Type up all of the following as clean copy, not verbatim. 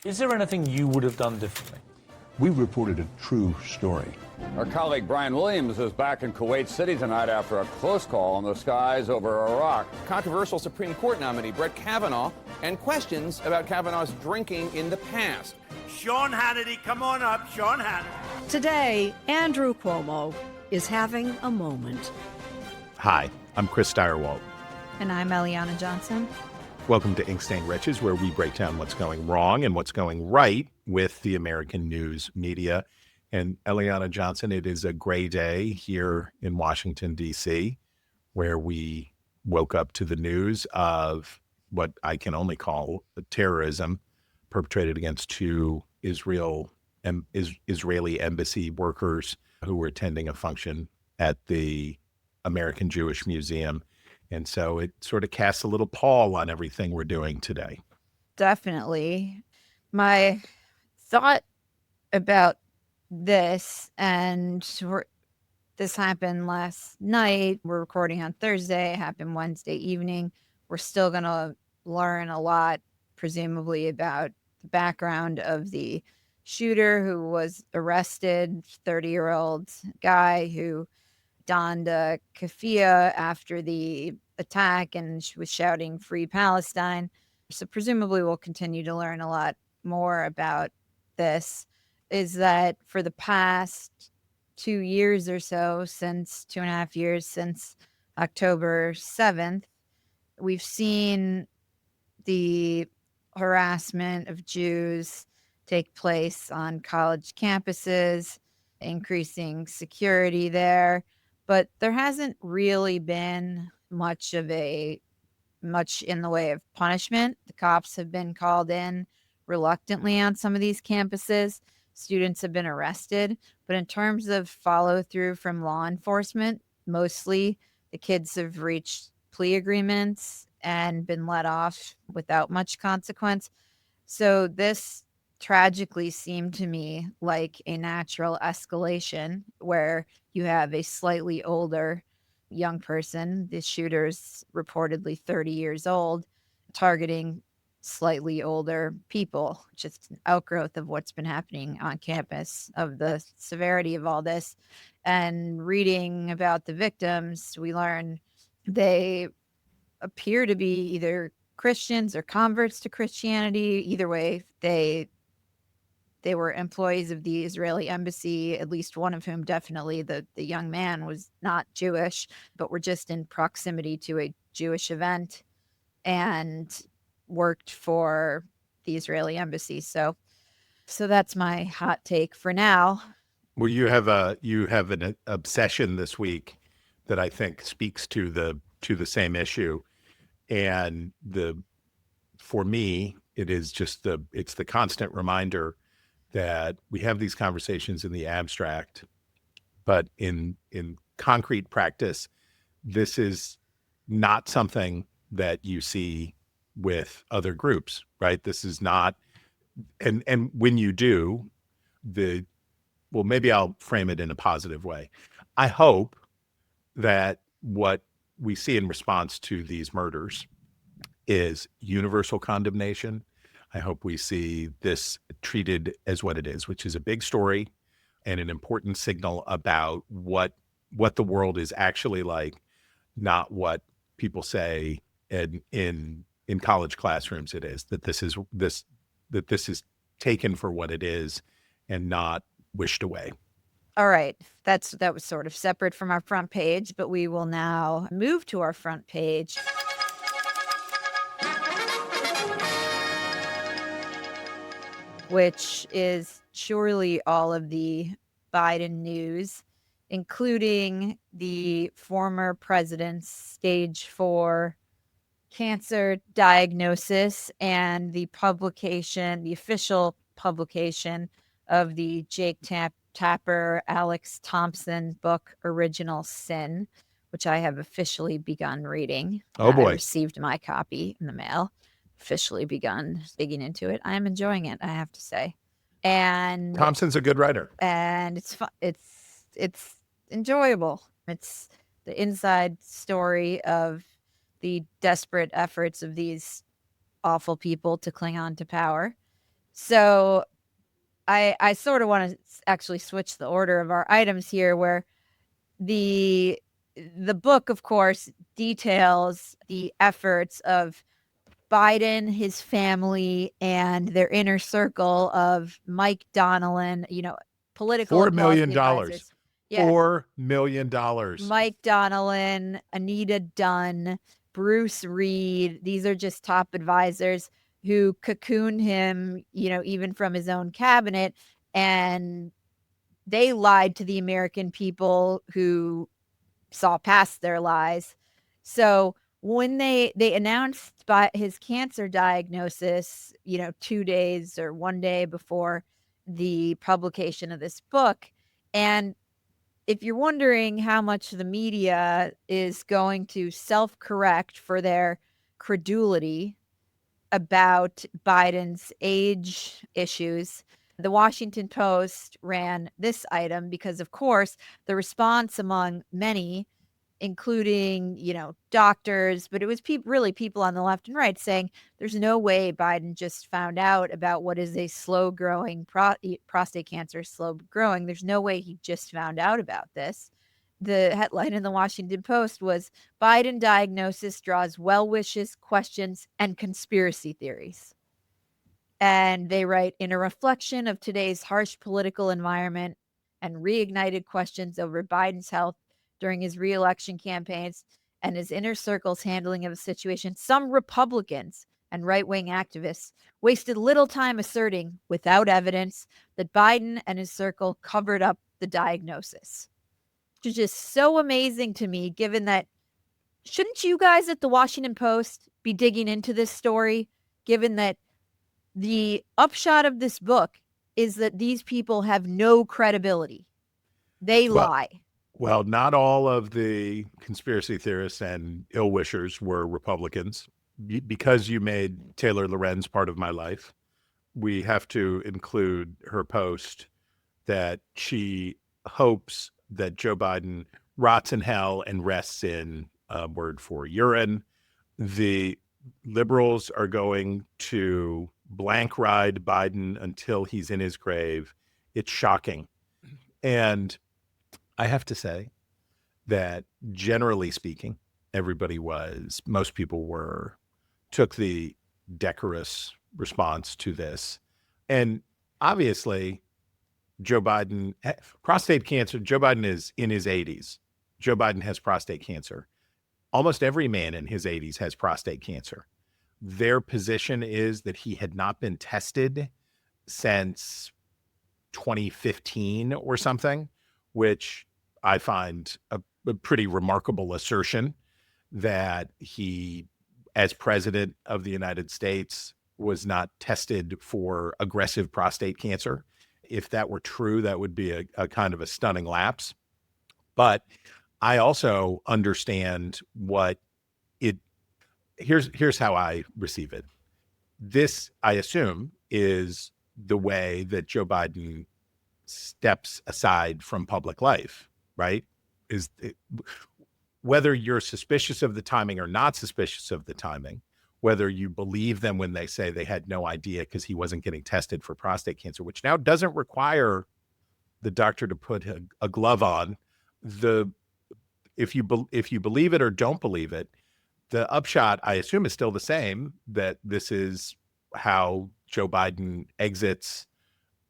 Is there anything you would have done differently? We reported a true story. Our colleague Brian Williams is back in Kuwait City tonight after a close call in the skies over Iraq. Controversial Supreme Court nominee Brett Kavanaugh and questions about Kavanaugh's drinking in the past. Sean Hannity, come on up, Sean Hannity. Today, Andrew Cuomo is having a moment. Hi, I'm Chris Steyerwalt. And I'm Eliana Johnson. Welcome to Ink-Stained Wretches, where we break down what's going wrong and what's going right with the American news media. And Eliana Johnson, it is a gray day here in Washington, D.C., where we woke up to the news of what I can only call terrorism perpetrated against two Israeli embassy workers who were attending a function at the American Jewish Museum. And so it sort of casts a little pall on everything we're doing today. Definitely. My thought about this, and this happened last night. We're recording on Thursday. It happened Wednesday evening. We're still going to learn a lot, presumably, about the background of the shooter who was arrested, 30-year-old guy who donned a keffiyeh after the attack and was shouting "Free Palestine." So presumably we'll continue to learn a lot more about this. Is that for the past 2 years or so, since 2.5 years, since October 7th, we've seen the harassment of Jews take place on college campuses, increasing security there. But there hasn't really been much in the way of punishment. The cops have been called in reluctantly on some of these campuses. Students have been arrested. But in terms of follow through from law enforcement, mostly the kids have reached plea agreements and been let off without much consequence. So this tragically seemed to me like a natural escalation where you have a slightly older young person, the shooter's reportedly 30 years old, targeting slightly older people, just an outgrowth of what's been happening on campus, of the severity of all this. And reading about the victims, we learn they appear to be either Christians or converts to Christianity. Either way, they were employees of the Israeli embassy, at least one of whom definitely, the young man, was not Jewish, but were just in proximity to a Jewish event and worked for the Israeli embassy. So that's my hot take for now. Well, you have an obsession this week that I think speaks to the same issue. And for me, it's the constant reminder that we have these conversations in the abstract, but in concrete practice, this is not something that you see with other groups, right? This is not, and when you do, maybe I'll frame it in a positive way. I hope that what we see in response to these murders is universal condemnation. I hope we see this treated as what it is, which is a big story and an important signal about what the world is actually like, not what people say in college classrooms it is, that this is taken for what it is and not wished away. All right. That was sort of separate from our front page, but we will now move to our front page. Which is surely all of the Biden news, including the former president's stage 4 cancer diagnosis and the official publication of the Jake Tapper, Alex Thompson book, Original Sin, which I have officially begun reading. Oh boy. I received my copy in the mail. Officially begun digging into it. I am enjoying it, I have to say. And Thompson's a good writer. And it's fun. It's enjoyable. It's the inside story of the desperate efforts of these awful people to cling on to power. So I sort of want to actually switch the order of our items here, where the book, of course, details the efforts of Biden, his family, and their inner circle of Mike Donnellan, political $4 and policy million. advisors. Yeah. $4 million. Mike Donnellan, Anita Dunn, Bruce Reed. These are just top advisors who cocoon him, even from his own cabinet. And they lied to the American people who saw past their lies. So when they announced his cancer diagnosis, 2 days or 1 day before the publication of this book, and if you're wondering how much the media is going to self-correct for their credulity about Biden's age issues, the Washington Post ran this item because, of course, the response among many, including, doctors, but it was really people on the left and right saying there's no way Biden just found out about what is a slow growing prostate cancer, slow growing. There's no way he just found out about this. The headline in the Washington Post was Biden diagnosis draws well wishes, questions, and conspiracy theories. And they write, in a reflection of today's harsh political environment and reignited questions over Biden's health during his re-election campaigns and his inner circle's handling of the situation, some Republicans and right-wing activists wasted little time asserting, without evidence, that Biden and his circle covered up the diagnosis. Which is just so amazing to me, given that shouldn't you guys at the Washington Post be digging into this story, given that the upshot of this book is that these people have no credibility. They lie. Well, not all of the conspiracy theorists and ill-wishers were Republicans. Because you made Taylor Lorenz part of my life, we have to include her post that she hopes that Joe Biden rots in hell and rests in a word for urine. The liberals are going to blank ride Biden until he's in his grave. It's shocking. And I have to say that generally speaking, most people took the decorous response to this. And obviously, Joe Biden, prostate cancer, Joe Biden is in his 80s. Joe Biden has prostate cancer. Almost every man in his 80s has prostate cancer. Their position is that he had not been tested since 2015 or something, which I find a pretty remarkable assertion, that he, as president of the United States, was not tested for aggressive prostate cancer. If that were true, that would be a kind of a stunning lapse. But I also understand here's how I receive it. This, I assume, is the way that Joe Biden steps aside from public life, right? Whether you're suspicious of the timing or not suspicious of the timing, whether you believe them when they say they had no idea because he wasn't getting tested for prostate cancer, which now doesn't require the doctor to put a glove on. If you believe it or don't believe it, the upshot, I assume, is still the same, that this is how Joe Biden exits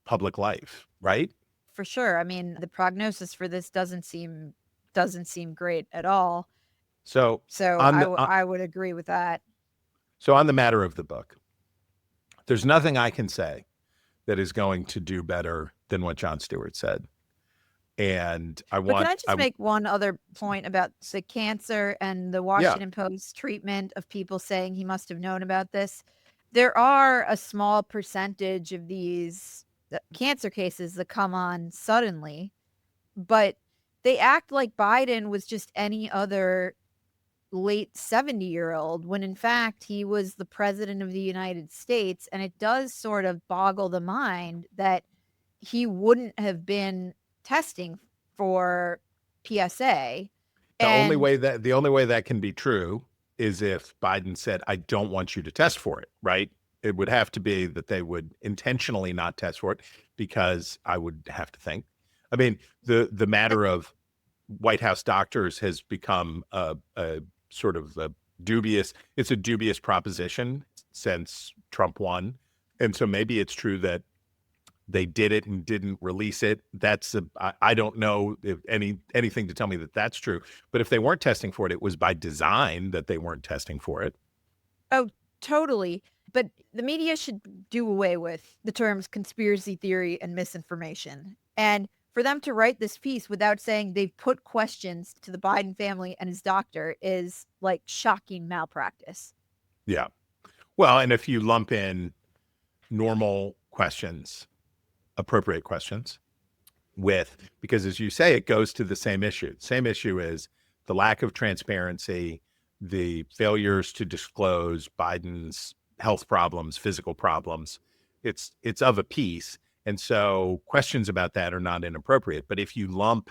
public life, right? For sure. I mean, the prognosis for this doesn't seem great at all. So I would agree with that. So on the matter of the book, there's nothing I can say that is going to do better than what Jon Stewart said. And can I just make one other point about the cancer and the Washington Post treatment of people saying he must have known about this? There are a small percentage of these cancer cases that come on suddenly, but they act like Biden was just any other late 70-year-old, when in fact he was the president of the United States. And it does sort of boggle the mind that he wouldn't have been testing for PSA. The only way that can be true is if Biden said, I don't want you to test for it, right? It would have to be that they would intentionally not test for it, because I would have to think. I mean, the matter of White House doctors has become a sort of a dubious proposition since Trump won. And so maybe it's true that they did it and didn't release it. I don't know if anything to tell me that that's true. But if they weren't testing for it, it was by design that they weren't testing for it. Oh, totally. But the media should do away with the terms conspiracy theory and misinformation. And for them to write this piece without saying they've put questions to the Biden family and his doctor is like shocking malpractice. Yeah. Well, and if you lump in normal questions, appropriate questions because as you say, it goes to the same issue. Same issue is the lack of transparency, the failures to disclose Biden's health problems, physical problems. It's of a piece. And so questions about that are not inappropriate. But if you lump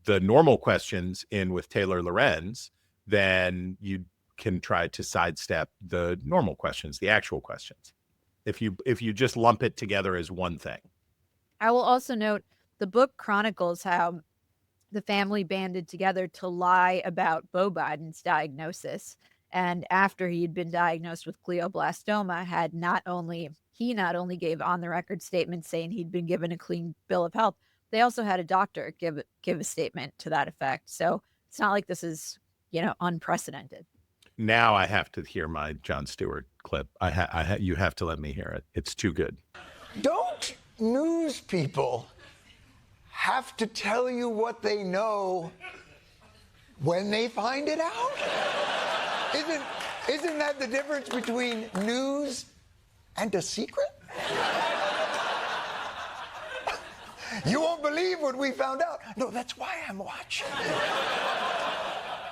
the normal questions in with Taylor Lorenz, then you can try to sidestep the normal questions, the actual questions. If you just lump it together as one thing. I will also note the book chronicles how the family banded together to lie about Beau Biden's diagnosis. And after he'd been diagnosed with glioblastoma, not only gave on the record statements saying he'd been given a clean bill of health, they also had a doctor give a statement to that effect. So it's not like this is, unprecedented. Now I have to hear my Jon Stewart clip. You have to let me hear it. It's too good. Don't news people have to tell you what they know when they find it out? Isn't that the difference between news and a secret? You won't believe what we found out. No, that's why I'm watching.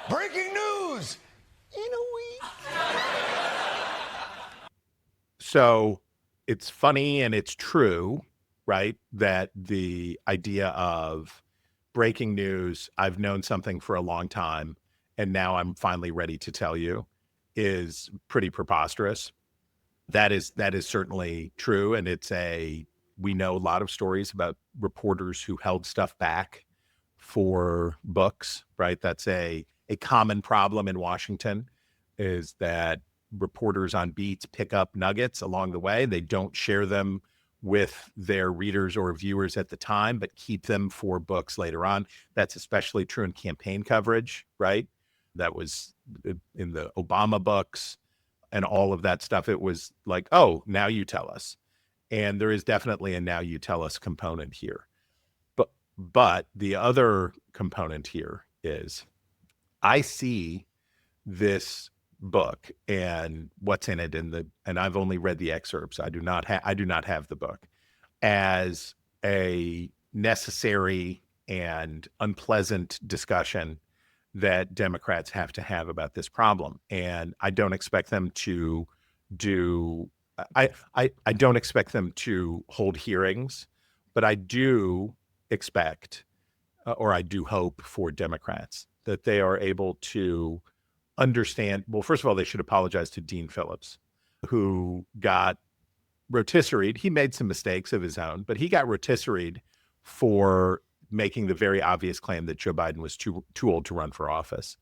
Breaking news in a week. So it's funny and it's true, right? That the idea of breaking news, I've known something for a long time, and now I'm finally ready to tell you, is pretty preposterous. That is certainly true. And we know a lot of stories about reporters who held stuff back for books, right? That's a common problem in Washington, is that reporters on beats pick up nuggets along the way. They don't share them with their readers or viewers at the time, but keep them for books later on. That's especially true in campaign coverage, right? That was in the Obama books and all of that stuff. It was like, oh, now you tell us. And there is definitely a now you tell us component here. But the other component here is I see this book and what's in it and I've only read the excerpts. I do not have the book as a necessary and unpleasant discussion that Democrats have to have about this problem. And I don't expect them to I don't expect them to hold hearings, but I do expect or I do hope for Democrats that they are able to understand. Well, first of all, they should apologize to Dean Phillips, who got rotisseried. He made some mistakes of his own, but he got rotisseried for making the very obvious claim that Joe Biden was too old to run for office.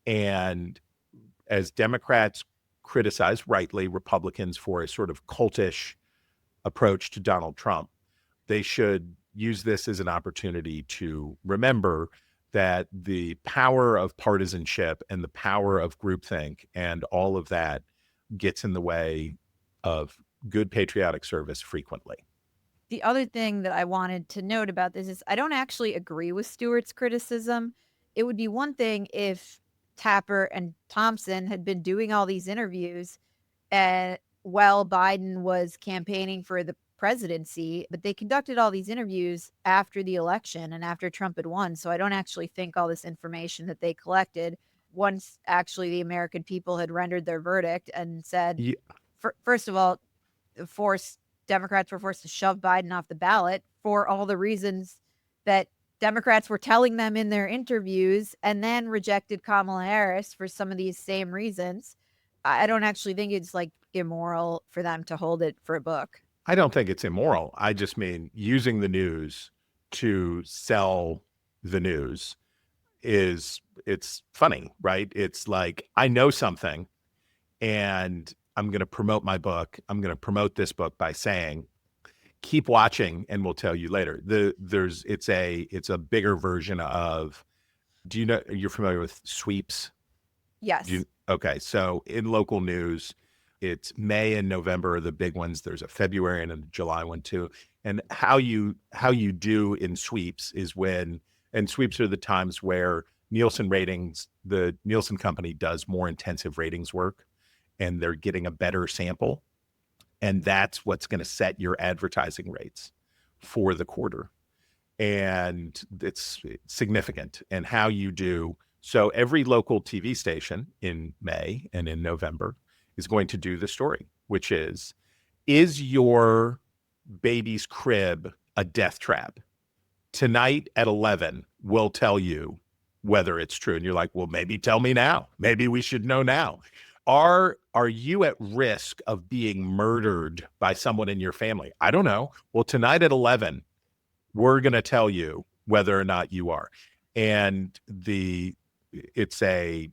And as Democrats criticize, rightly, Republicans for a sort of cultish approach to Donald Trump, they should use this as an opportunity to remember that the power of partisanship and the power of groupthink and all of that gets in the way of good patriotic service frequently. The other thing that I wanted to note about this is I don't actually agree with Stewart's criticism. It would be one thing if Tapper and Thompson had been doing all these interviews while Biden was campaigning for the presidency, but they conducted all these interviews after the election and after Trump had won. So I don't actually think all this information that they collected, once actually the American people had rendered their verdict and said, first of all, Democrats were forced to shove Biden off the ballot for all the reasons that Democrats were telling them in their interviews, and then rejected Kamala Harris for some of these same reasons. I don't actually think it's like immoral for them to hold it for a book? I don't think it's immoral. I just mean using the news to sell the news it's funny, right? It's like, I know something and I'm going to promote my book. I'm going to promote this book by saying, keep watching and we'll tell you later. It's a bigger version of, do you know, you're familiar with sweeps? Yes. Okay. So in local news, it's May and November are the big ones. There's a February and a July one too. And how you do in sweeps is and sweeps are the times where Nielsen ratings, the Nielsen company does more intensive ratings work and they're getting a better sample. And that's what's going to set your advertising rates for the quarter. And it's significant. And how you do, so every local TV station in May and in November is going to do the story, which is your baby's crib a death trap? Tonight at 11, we'll tell you whether it's true. And you're like, well, maybe tell me now. Maybe we should know now. Are you at risk of being murdered by someone in your family? I don't know. Well, tonight at 11, we're going to tell you whether or not you are. And it's a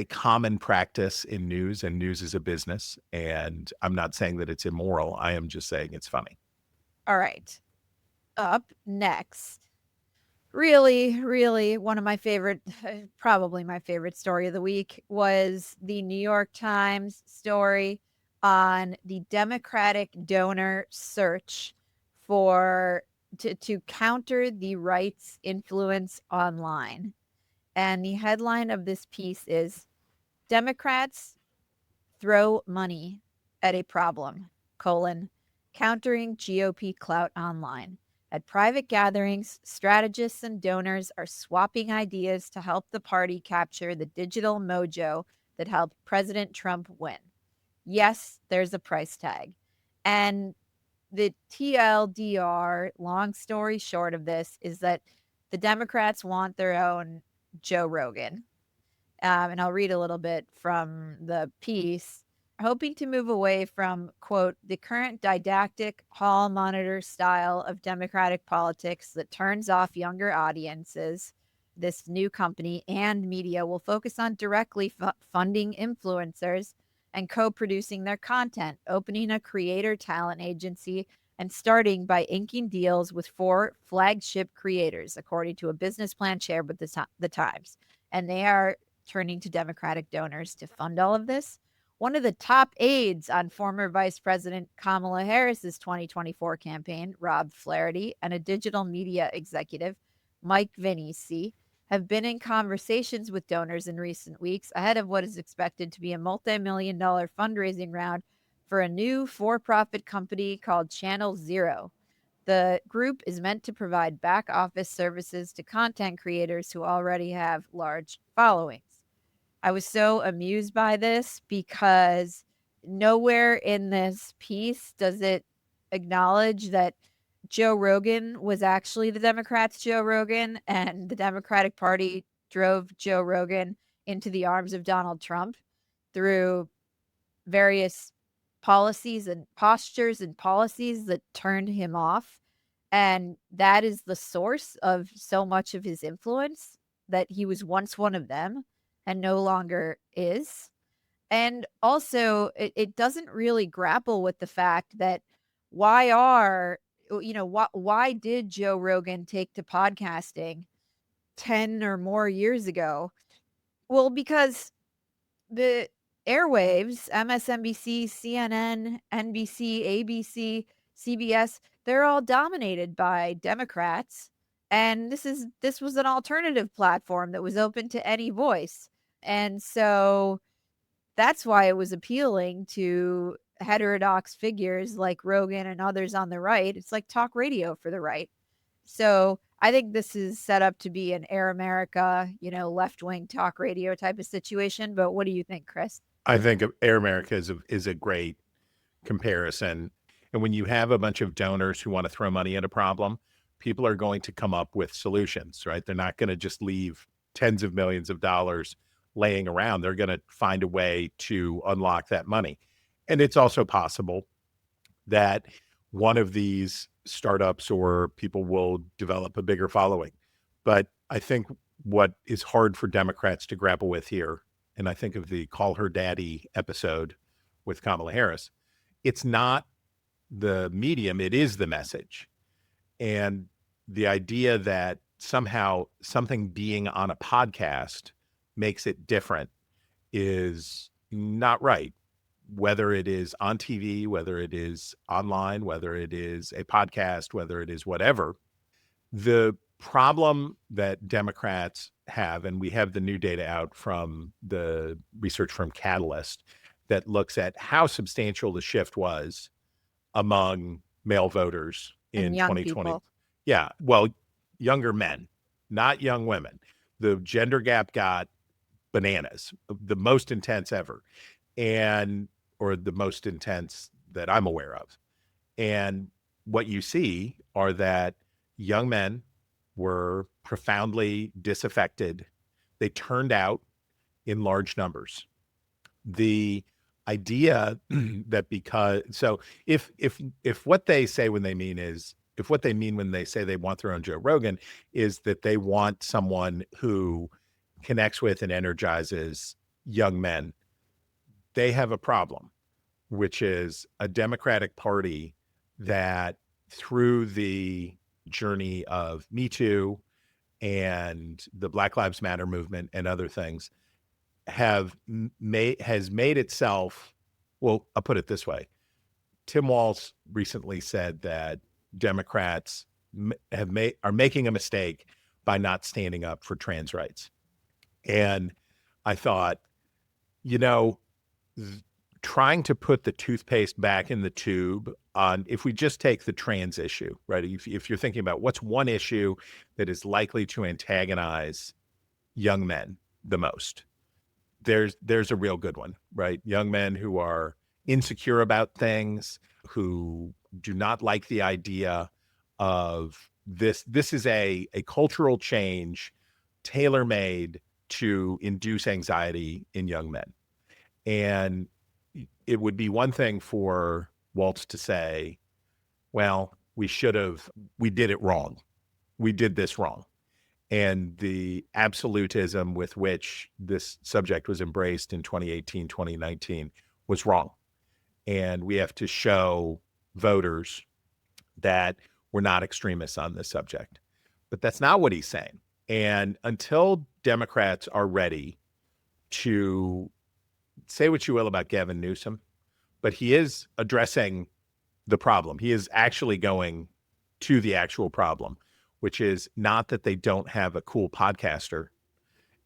common practice in news, and news is a business. And I'm not saying that it's immoral. I am just saying it's funny. All right. Up next, really one of my favorite, probably my favorite story of the week was the New York Times story on the Democratic donor search to counter the right's influence online. And the headline of this piece is, Democrats throw money at a problem, countering GOP clout online. At private gatherings, strategists and donors are swapping ideas to help the party capture the digital mojo that helped President Trump win. Yes, there's a price tag. And the TLDR, long story short of this, is that the Democrats want their own Joe Rogan. And I'll read a little bit from the piece. Hoping to move away from, quote, the current didactic hall monitor style of Democratic politics that turns off younger audiences, this new company and media will focus on directly funding influencers and co-producing their content, opening a creator talent agency, and starting by inking deals with 4 flagship creators, according to a business plan shared with the Times. And they are turning to Democratic donors to fund all of this. One of the top aides on former Vice President Kamala Harris's 2024 campaign, Rob Flaherty, and a digital media executive, Mike Vennesi, have been in conversations with donors in recent weeks ahead of what is expected to be a multi-million-dollar fundraising round for a new for-profit company called Channel Zero. The group is meant to provide back-office services to content creators who already have large followings. I was so amused by this because nowhere in this piece does it acknowledge that Joe Rogan was actually the Democrats' Joe Rogan, and the Democratic Party drove Joe Rogan into the arms of Donald Trump through various policies and postures and policies that turned him off. And that is the source of so much of his influence, that he was once one of them and no longer is. And also, it doesn't really grapple with the fact that why did Joe Rogan take to podcasting 10 or more years ago? Well, because the airwaves, MSNBC, CNN, NBC, ABC, CBS, they're all dominated by Democrats. And this was an alternative platform that was open to any voice. And so that's why it was appealing to heterodox figures like Rogan and others on the right. It's like talk radio for the right. So I think this is set up to be an Air America, left-wing talk radio type of situation. But what do you think, Chris? I think Air America is a great comparison. And when you have a bunch of donors who want to throw money at a problem, people are going to come up with solutions, right? They're not going to just leave tens of millions of dollars laying around. They're going to find a way to unlock that money. And it's also possible that one of these startups or people will develop a bigger following. But I think what is hard for Democrats to grapple with here, and I think of the Call Her Daddy episode with Kamala Harris, it's not the medium, it is the message. And the idea that somehow something being on a podcast makes it different is not right. Whether it is on TV, whether it is online, whether it is a podcast, whether it is whatever, the problem that Democrats have, and we have the new data out from the research firm Catalyst that looks at how substantial the shift was among male voters in 2020. People. Yeah, well, younger men, not young women. The gender gap got bananas, the most intense ever, or the most intense that I'm aware of. And what you see are that young men were profoundly disaffected. They turned out in large numbers. The idea that if what they say when they mean is, if what they mean when they say they want their own Joe Rogan is that they want someone who connects with and energizes young men, they have a problem, which is a Democratic Party that through the journey of Me Too and the Black Lives Matter movement and other things has made itself, well, I'll put it this way. Tim Walz recently said that Democrats are making a mistake by not standing up for trans rights. And I thought, trying to put the toothpaste back in the tube on, if we just take the trans issue, right? If you're thinking about what's one issue that is likely to antagonize young men the most, there's a real good one, right? Young men who are insecure about things, who do not like the idea of this. This is a cultural change tailor-made to induce anxiety in young men. And it would be one thing for Waltz to say, well, we did it wrong. We did this wrong. And the absolutism with which this subject was embraced in 2018, 2019 was wrong. And we have to show voters that we're not extremists on this subject. But that's not what he's saying. And until Democrats are ready to say what you will about Gavin Newsom, but he is addressing the problem. He is actually going to the actual problem, which is not that they don't have a cool podcaster.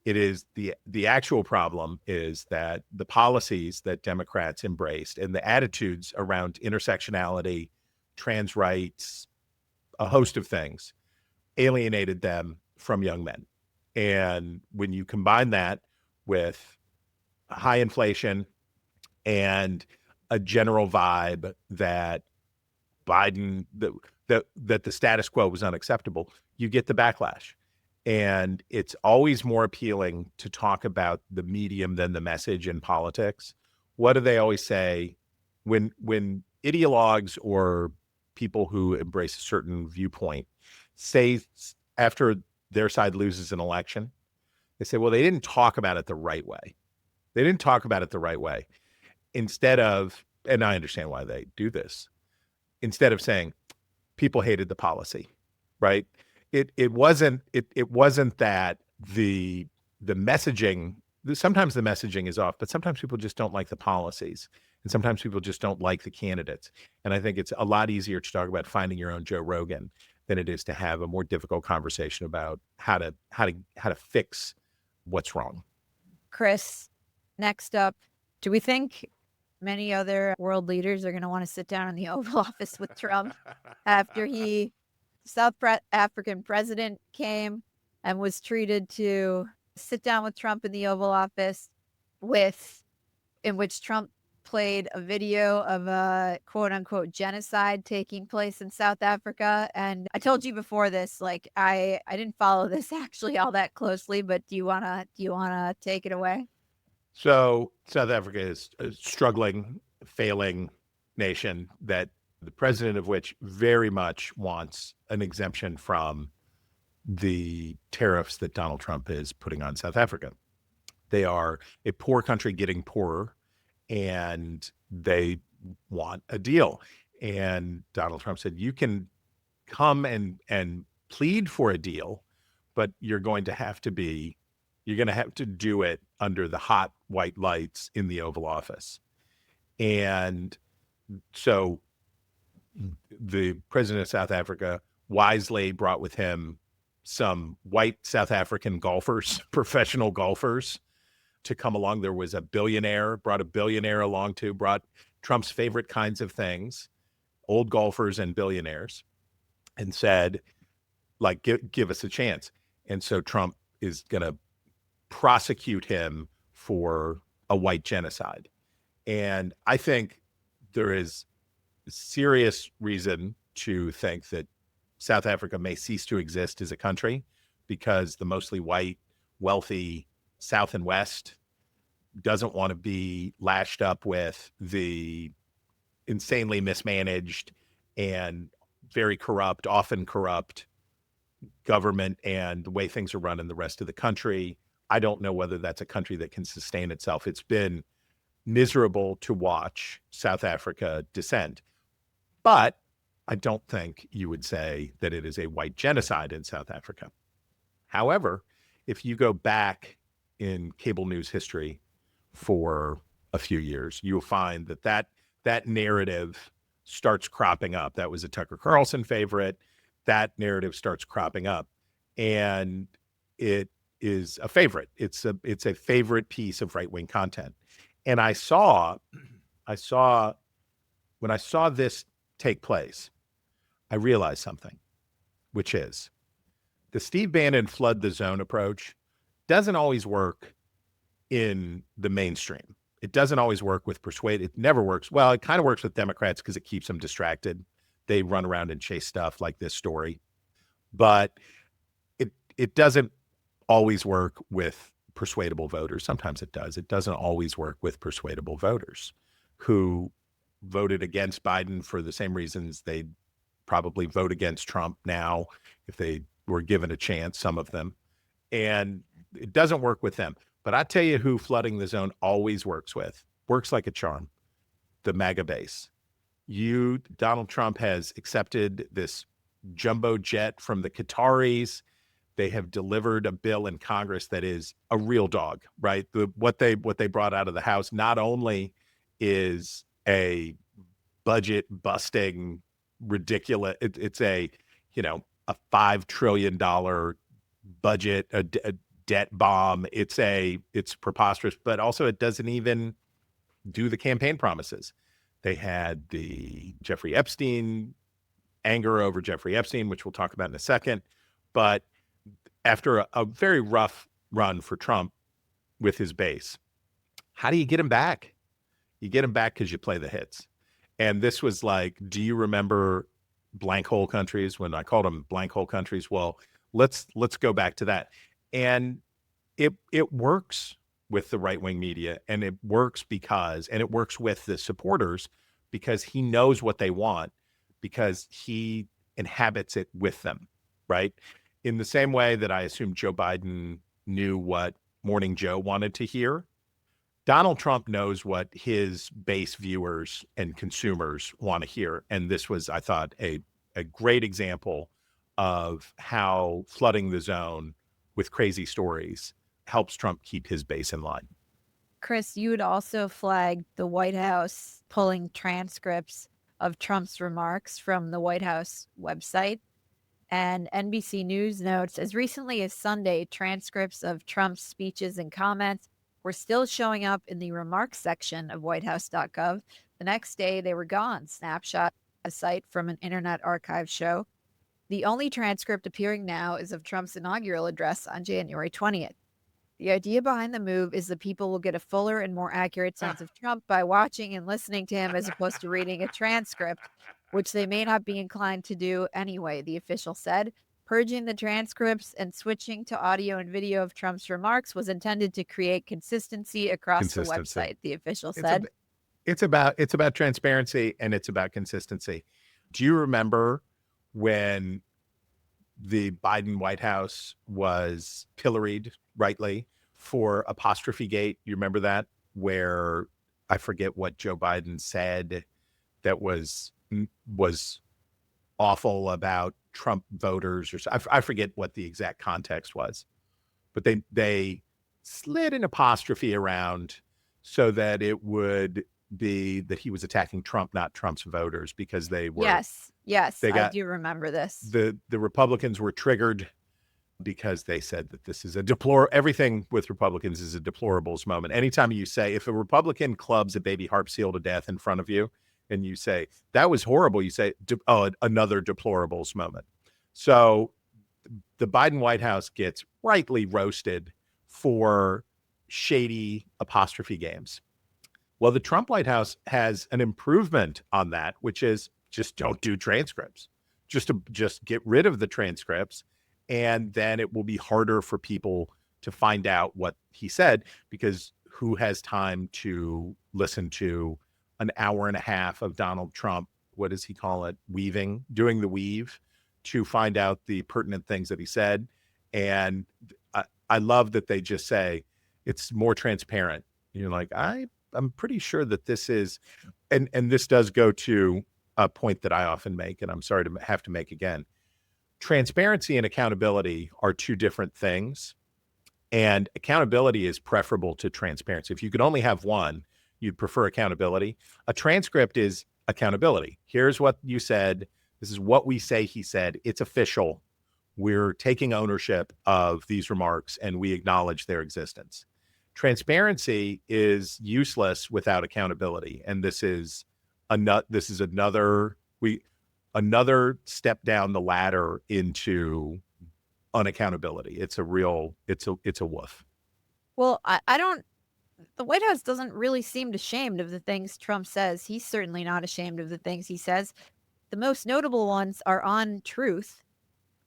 It is the actual problem is that the policies that Democrats embraced and the attitudes around intersectionality, trans rights, a host of things, alienated them from young men. And when you combine that with high inflation and a general vibe that Biden, that the status quo was unacceptable, you get the backlash. And it's always more appealing to talk about the medium than the message in politics. What do they always say when ideologues or people who embrace a certain viewpoint say after their side loses an election, they say, well, they didn't talk about it the right way. They didn't talk about it the right way. Instead of, and I understand why they do this, instead of saying people hated the policy, right? It wasn't that the messaging, sometimes the messaging is off, but sometimes people just don't like the policies. And sometimes people just don't like the candidates. And I think it's a lot easier to talk about finding your own Joe Rogan than it is to have a more difficult conversation about how to fix what's wrong. Chris, next up, do we think many other world leaders are going to want to sit down in the Oval Office with Trump after South African president came and was treated to sit down with Trump in the Oval Office in which Trump played a video of a quote unquote genocide taking place in South Africa. And I told you before this, like I didn't follow this actually all that closely, but do you wanna take it away? So South Africa is a struggling, failing nation that the president of which very much wants an exemption from the tariffs that Donald Trump is putting on South Africa. They are a poor country getting poorer, and they want a deal. And Donald Trump said, you can come and plead for a deal, but you're going to have to do it under the hot white lights in the Oval Office. And so the president of South Africa wisely brought with him some white South African golfers, professional golfers, to come along. There was brought a billionaire along too, brought Trump's favorite kinds of things, old golfers and billionaires, and said, like, give us a chance. And so Trump is going to prosecute him for a white genocide. And I think there is serious reason to think that South Africa may cease to exist as a country because the mostly white, wealthy South and West doesn't want to be lashed up with the insanely mismanaged and very corrupt, often corrupt government and the way things are run in the rest of the country. I don't know whether that's a country that can sustain itself. It's been miserable to watch South Africa descend. But I don't think you would say that it is a white genocide in South Africa. However, if you go back in cable news history for a few years, you'll find that narrative starts cropping up. That was a Tucker Carlson favorite. That narrative starts cropping up, and it is a favorite. It's a favorite piece of right-wing content. And I saw when I saw this take place, I realized something, which is the Steve Bannon flood the zone approach doesn't always work in the mainstream. It doesn't always work with persuade. It never works. Well, it kind of works with Democrats because it keeps them distracted. They run around and chase stuff like this story. But it doesn't always work with persuadable voters. Sometimes it does. It doesn't always work with persuadable voters who voted against Biden for the same reasons they'd probably vote against Trump now if they were given a chance, some of them. And it doesn't work with them. But I tell you who flooding the zone always works like a charm, the MAGA base. Donald Trump has accepted this jumbo jet from the Qataris. They have delivered a bill in Congress that is a real dog, right? What they brought out of the House not only is a budget busting ridiculous. It's a $5 trillion budget, a debt bomb. It's preposterous, but also it doesn't even do the campaign promises. They had the Jeffrey Epstein anger over Jeffrey Epstein, which we'll talk about in a second. But after a very rough run for Trump with his base, how do you get him back? You get him back because you play the hits. And this was like, do you remember blank hole countries when I called them blank hole countries? Well, let's go back to that. And it works with the right-wing media, and it works with the supporters because he knows what they want, because he inhabits it with them, right? In the same way that I assume Joe Biden knew what Morning Joe wanted to hear, Donald Trump knows what his base viewers and consumers want to hear. And this was, I thought, a great example of how flooding the zone with crazy stories helps Trump keep his base in line. Chris, you would also flag the White House pulling transcripts of Trump's remarks from the White House website. And NBC News notes, as recently as Sunday, transcripts of Trump's speeches and comments were still showing up in the remarks section of whitehouse.gov. The next day, they were gone. Snapshot, a site from an Internet Archive show. The only transcript appearing now is of Trump's inaugural address on January 20th. The idea behind the move is that people will get a fuller and more accurate sense of Trump by watching and listening to him as opposed to reading a transcript, which they may not be inclined to do anyway, the official said. Purging the transcripts and switching to audio and video of Trump's remarks was intended to create consistency across the website, the official said. It's about transparency and it's about consistency. Do you remember when the Biden White House was pilloried, rightly, for apostrophe gate? You remember that? Where I forget what Joe Biden said that was awful about Trump voters, or I forget what the exact context was, but they slid an apostrophe around so that it would be that he was attacking Trump, not Trump's voters, because they were. Yes, I do remember this. The Republicans were triggered because they said that this is everything with Republicans is a deplorables moment. Anytime you say, if a Republican clubs a baby harp seal to death in front of you and you say, that was horrible, you say, another deplorables moment. So the Biden White House gets rightly roasted for shady apostrophe games. Well, the Trump White House has an improvement on that, which is just don't do transcripts. Just get rid of the transcripts, and then it will be harder for people to find out what he said, because who has time to listen to an hour and a half of Donald Trump, what does he call it, doing the weave, to find out the pertinent things that he said. And I love that they just say it's more transparent. You're like, I'm pretty sure that this is, and this does go to a point that I often make, and I'm sorry to have to make again. Transparency and accountability are two different things, and accountability is preferable to transparency. If you could only have one, you'd prefer accountability. A transcript is accountability. Here's what you said. This is what we say he said. It's official. We're taking ownership of these remarks, and we acknowledge their existence. Transparency is useless without accountability, and this is another step down the ladder into unaccountability. It's a woof. Well, the White House doesn't really seem ashamed of the things Trump says. He's certainly not ashamed of the things he says. The most notable ones are on truth.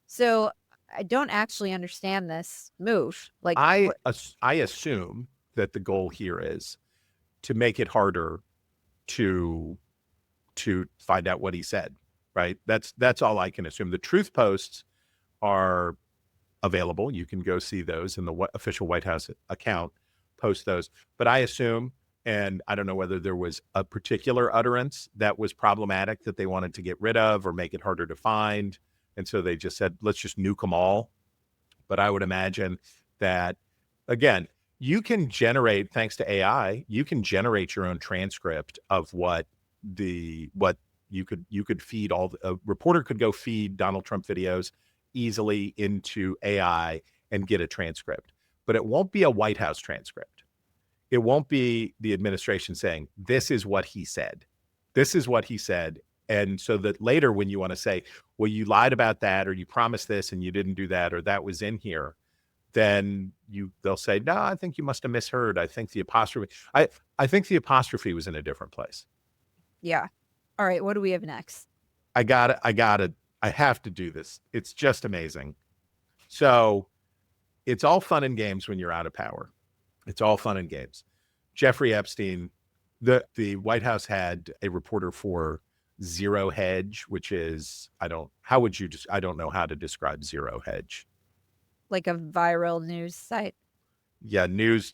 So I don't actually understand this move. Like, I assume that the goal here is to make it harder to find out what he said, right? That's all I can assume. The truth posts are available. You can go see those in the official White House account, post those. But I assume, and I don't know whether there was a particular utterance that was problematic that they wanted to get rid of or make it harder to find. And so they just said, let's just nuke them all. But I would imagine that, again, you can generate, thanks to AI, you can generate your own transcript of what you could feed a reporter could go feed Donald Trump videos easily into AI and get a transcript. But it won't be a White House transcript. It won't be the administration saying, this is what he said. This is what he said. And so that later when you want to say, well, you lied about that, or you promised this and you didn't do that, or that was in here, then they'll say, no, I think you must have misheard. I think the apostrophe was in a different place. Yeah. All right. What do we have next? I have to do this. It's just amazing. So it's all fun and games when you're out of power. It's all fun and games. Jeffrey Epstein, the White House had a reporter for Zero Hedge, which is, I don't know how to describe Zero Hedge. Like a viral news site. Yeah, news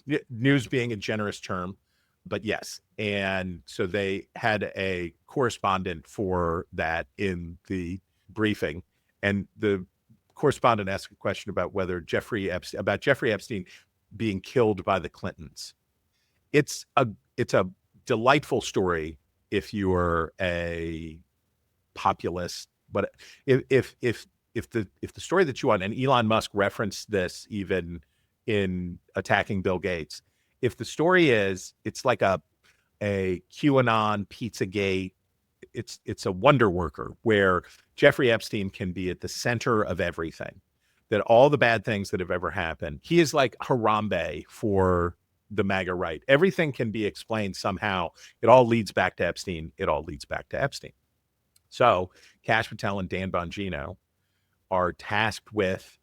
being a generous term, but yes. And so they had a correspondent for that in the briefing, and the correspondent asked a question about whether Jeffrey Epstein being killed by the Clintons. It's a delightful story if you are a populist, but if the story that you want, and Elon Musk referenced this even in attacking Bill Gates, if the story is it's like a QAnon Pizzagate, it's a wonder worker where Jeffrey Epstein can be at the center of everything. that all the bad things that have ever happened, he is like Harambe for the MAGA right. Everything can be explained somehow. It all leads back to Epstein. It all leads back to Epstein. So Kash Patel and Dan Bongino are tasked with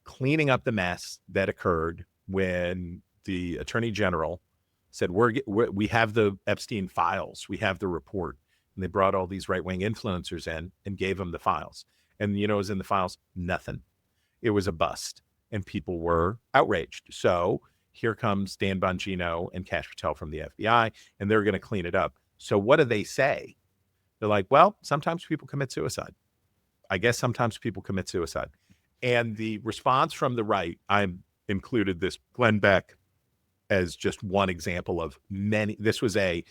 cleaning up the mess that occurred when the Attorney General said, we have the Epstein files, we have the report. And they brought all these right-wing influencers in and gave them the files. And you know what was in the files? Nothing. It was a bust. And people were outraged. So here comes Dan Bongino and Kash Patel from the FBI, and they're going to clean it up. So what do they say? They're like, well, sometimes people commit suicide. I guess sometimes people commit suicide. And the response from the right, I included this Glenn Beck as just one example of many. This was a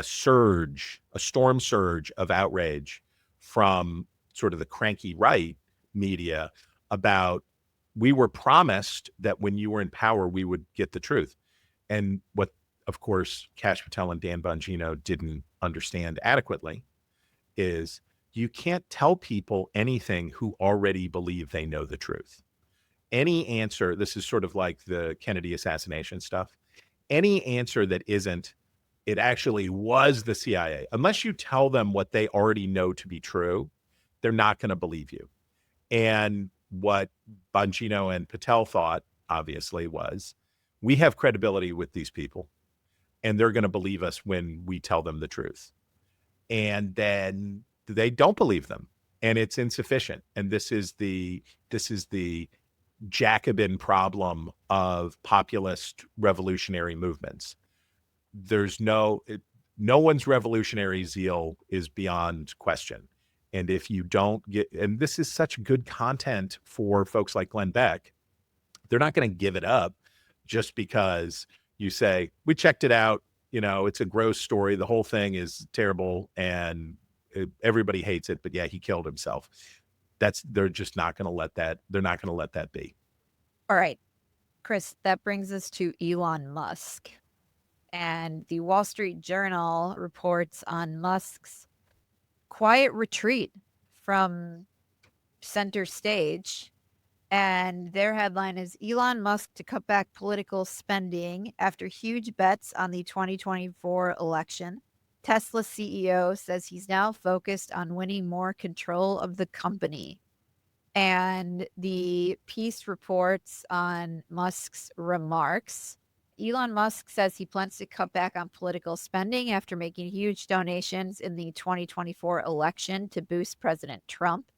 storm surge of outrage from sort of the cranky right media about, we were promised that when you were in power, we would get the truth. And what, of course, Kash Patel and Dan Bongino didn't understand adequately is you can't tell people anything who already believe they know the truth. Any answer, this is sort of like the Kennedy assassination stuff, any answer that isn't, it actually was the CIA, unless you tell them what they already know to be true, they're not going to believe you. And what Bongino and Patel thought, obviously, was we have credibility with these people, and they're going to believe us when we tell them the truth. And then they don't believe them, and it's insufficient. And this is the Jacobin problem of populist revolutionary movements. There's no one's revolutionary zeal is beyond question. And if you don't get, and this is such good content for folks like Glenn Beck, they're not going to give it up just because you say, we checked it out, it's a gross story, the whole thing is terrible, and everybody hates it, but yeah, he killed himself. They're just not going to let that, they're not going to let that be. All right, Chris, that brings us to Elon Musk. And the Wall Street Journal reports on Musk's quiet retreat from center stage. And their headline is Elon Musk to cut back political spending after huge bets on the 2024 election. Tesla CEO says he's now focused on winning more control of the company. And the piece reports on Musk's remarks. Elon Musk says he plans to cut back on political spending after making huge donations in the 2024 election to boost President Trump.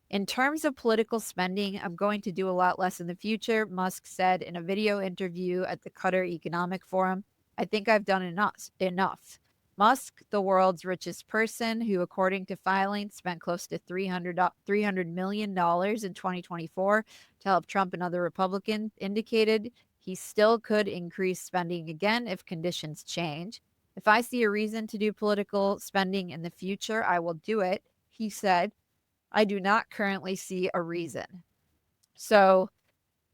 In terms of political spending, I'm going to do a lot less in the future, Musk said in a video interview at the Qatar Economic Forum. I think I've done enough. Musk, the world's richest person, who, according to filings, spent close to $300 million in 2024 to help Trump and other Republicans, indicated he still could increase spending again if conditions change. If I see a reason to do political spending in the future, I will do it, he said. I do not currently see a reason. So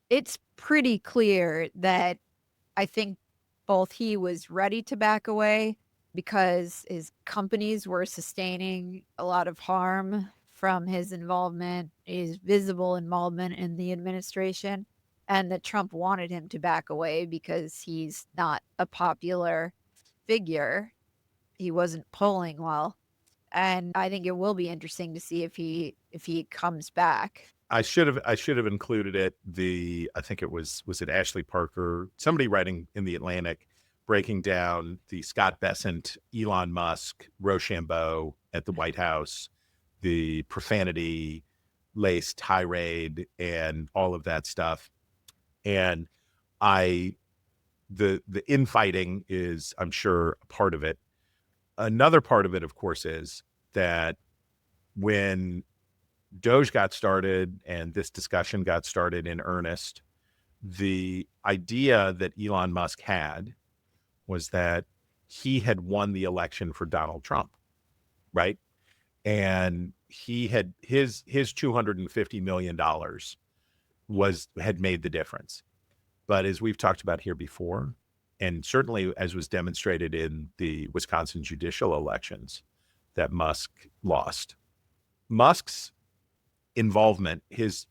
it's pretty clear that I think both he was ready to back away because his companies were sustaining a lot of harm from his involvement, his visible involvement in the administration, and that Trump wanted him to back away because he's not a popular figure. He wasn't polling well. And I think it will be interesting to see if he comes back. I should have included it. I think it was it Ashley Parker, somebody writing in the Atlantic, breaking down the Scott Bessent, Elon Musk, Rochambeau at the White House, the profanity laced tirade and all of that stuff. And the infighting is, I'm sure, a part of it. Another part of it, of course, is that when Doge got started and this discussion got started in earnest, the idea that Elon Musk had was that he had won the election for Donald Trump, right? And he had his $250 million had made the difference. But as we've talked about here before, and certainly as was demonstrated in the Wisconsin judicial elections that Musk lost, Musk's involvement, his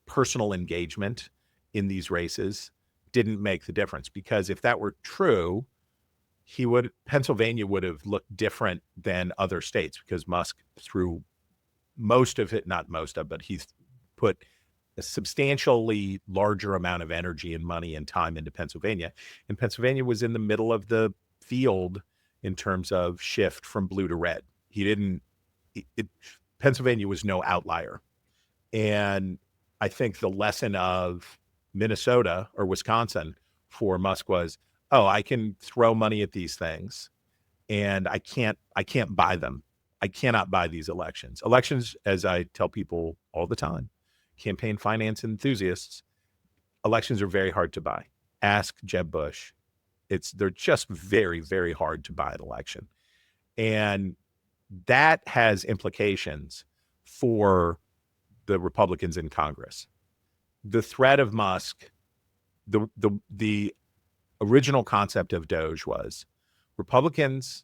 personal engagement in these races didn't make the difference, because if that were true, Pennsylvania would have looked different than other states, because Musk threw but he's put a substantially larger amount of energy and money and time into Pennsylvania. And Pennsylvania was in the middle of the field in terms of shift from blue to red. Pennsylvania was no outlier. And I think the lesson of Minnesota or Wisconsin for Musk was, I can throw money at these things and I can't buy them. I cannot buy these elections. Elections, as I tell people all the time, campaign finance enthusiasts, elections are very hard to buy. Ask Jeb Bush. They're just very, very hard to buy an election. And that has implications for the Republicans in Congress. The threat of Musk, the original concept of Doge was Republicans